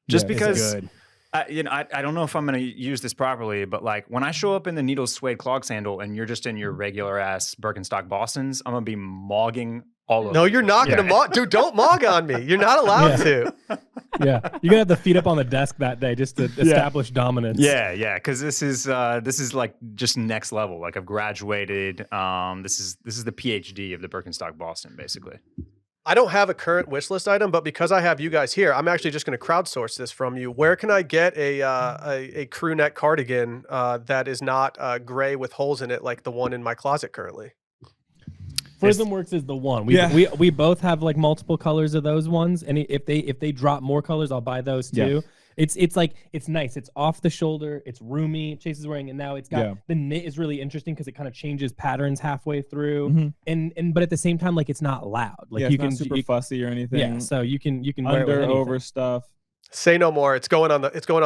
just because. Good. I don't know if I'm going to use this properly, but like when I show up in the Needles suede clog sandal and you're just in your regular ass Birkenstock Bostons, I'm going to be mogging all over. No, you're not going to mog. Dude, don't mog on me. You're not allowed to. Yeah, you're gonna have the feet up on the desk that day just to establish dominance. Yeah, because this is like just next level. Like I've graduated. This is the PhD of the Birkenstock Boston, basically. I don't have a current wish list item, but because I have you guys here, I'm actually just going to crowdsource this from you. Where can I get a crew neck cardigan that is not gray with holes in it like the one in my closet currently? Prism Works is the one. We both have like multiple colors of those ones, and if they drop more colors, I'll buy those too. It's like it's nice. It's off the shoulder. It's roomy. Chase is wearing it now. It's got the knit is really interesting because it kind of changes patterns halfway through, and but at the same time, like it's not loud. Like you it's can not super fussy or anything. Yeah, so you can wear it with anything. Over stuff. Say no more. It's going on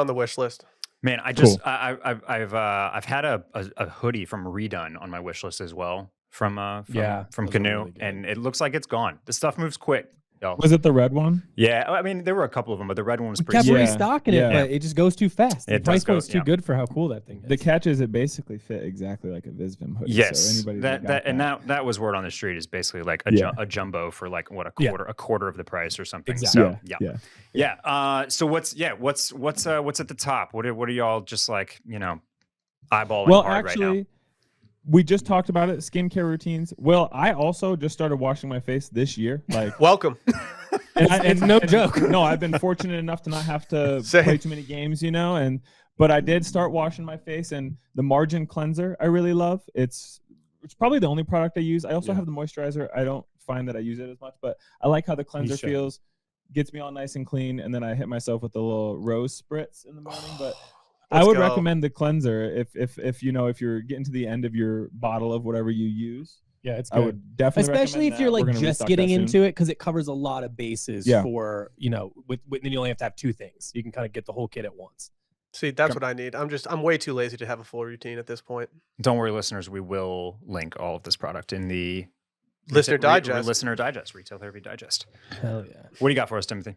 the wish list. Man, I just I've had a hoodie from Redone on my wish list as well from Canoe, really, and it looks like it's gone. The stuff moves quick. Yo. Was it the red one? Yeah, I mean there were a couple of them, but the red one was pretty. Kept restocking it, but it just goes too fast. The price point is too good for how cool that thing is. The catch is it basically fit exactly like a Visvim hoodie. Yes, so that was word on the street is basically like a jumbo for like what a quarter of the price or something. Exactly. So So what's at the top? What are y'all just like eyeballing hard right now? We just talked about it, skincare routines. Well, I also just started washing my face this year. Like, welcome. It's no joke. No, I've been fortunate enough to not have to play too many games, but I did start washing my face, and the Margin cleanser I really love. It's probably the only product I use. I also have the moisturizer. I don't find that I use it as much, but I like how the cleanser feels. Gets me all nice and clean, and then I hit myself with the little rose spritz in the morning, but I would recommend the cleanser if you're getting to the end of your bottle of whatever you use. Yeah, it's good. I would definitely especially if you're like just getting into it because it covers a lot of bases for with then you only have to have two things. You can kind of get the whole kit at once. See, that's what I need. I'm way too lazy to have a full routine at this point. Don't worry, listeners. We will link all of this product in the Listener Digest. Listener Digest, Retail Therapy Digest. Hell yeah. What do you got for us, Timothy?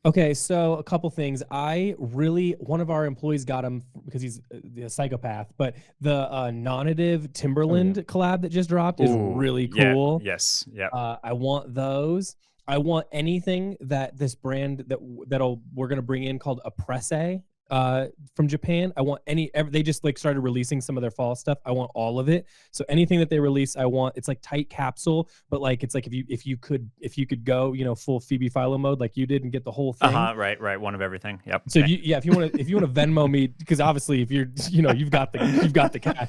Okay, so a couple things. One of our employees got him because he's a psychopath, but the non-additive Timberland collab that just dropped is really cool. Yeah, yes. Yeah. I want those. I want anything that this brand we're going to bring in called Appresse from Japan. I want they just like started releasing some of their fall stuff. I want all of it. So anything that they release, I want. It's like tight capsule, but like it's like if you could go full Phoebe Philo mode like you did and get the whole thing. Right, one of everything. Yep. So if you want to Venmo me, because obviously if you're you've got the cash,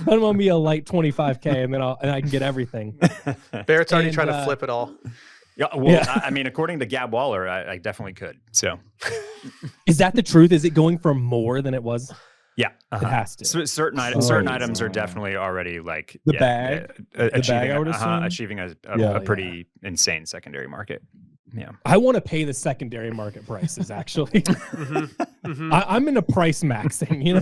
Venmo me a light $25K and then I can get everything. Barrett's already trying to flip it all. Yeah, well, I mean, according to Gab Waller, I definitely could. So, is that the truth? Is it going for more than it was? Yeah, it has to. So certain items are definitely already like the bag. Achieving a pretty insane secondary market. Yeah, I want to pay the secondary market prices. Actually, I'm in a price maxing.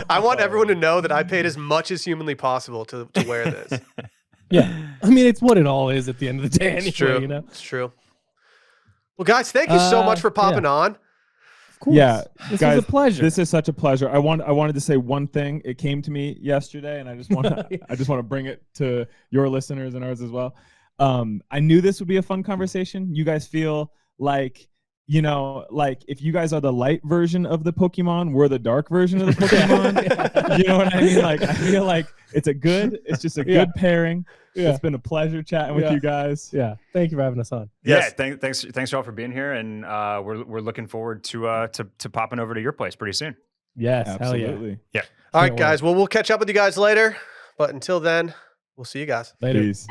I want everyone to know that I paid as much as humanly possible to wear this. Yeah, I mean it's what it all is at the end of the day. Anyway, it's true. It's true. Well, guys, thank you so much for popping on. Of course. Yeah, this guys, was a pleasure. This is such a pleasure. I wanted to say one thing. It came to me yesterday, and I just want to bring it to your listeners and ours as well. I knew this would be a fun conversation. You guys feel like. Like if you guys are the light version of the Pokemon, we're the dark version of the Pokemon. You know what I mean? Like I feel like it's just a good pairing. Yeah. It's been a pleasure chatting with you guys. Yeah. Thank you for having us on. Yes. Yeah, thanks y'all for being here, and we're looking forward to popping over to your place pretty soon. Yes, absolutely. Yeah. All right, guys. Well, we'll catch up with you guys later. But until then, we'll see you guys. Later. Peace.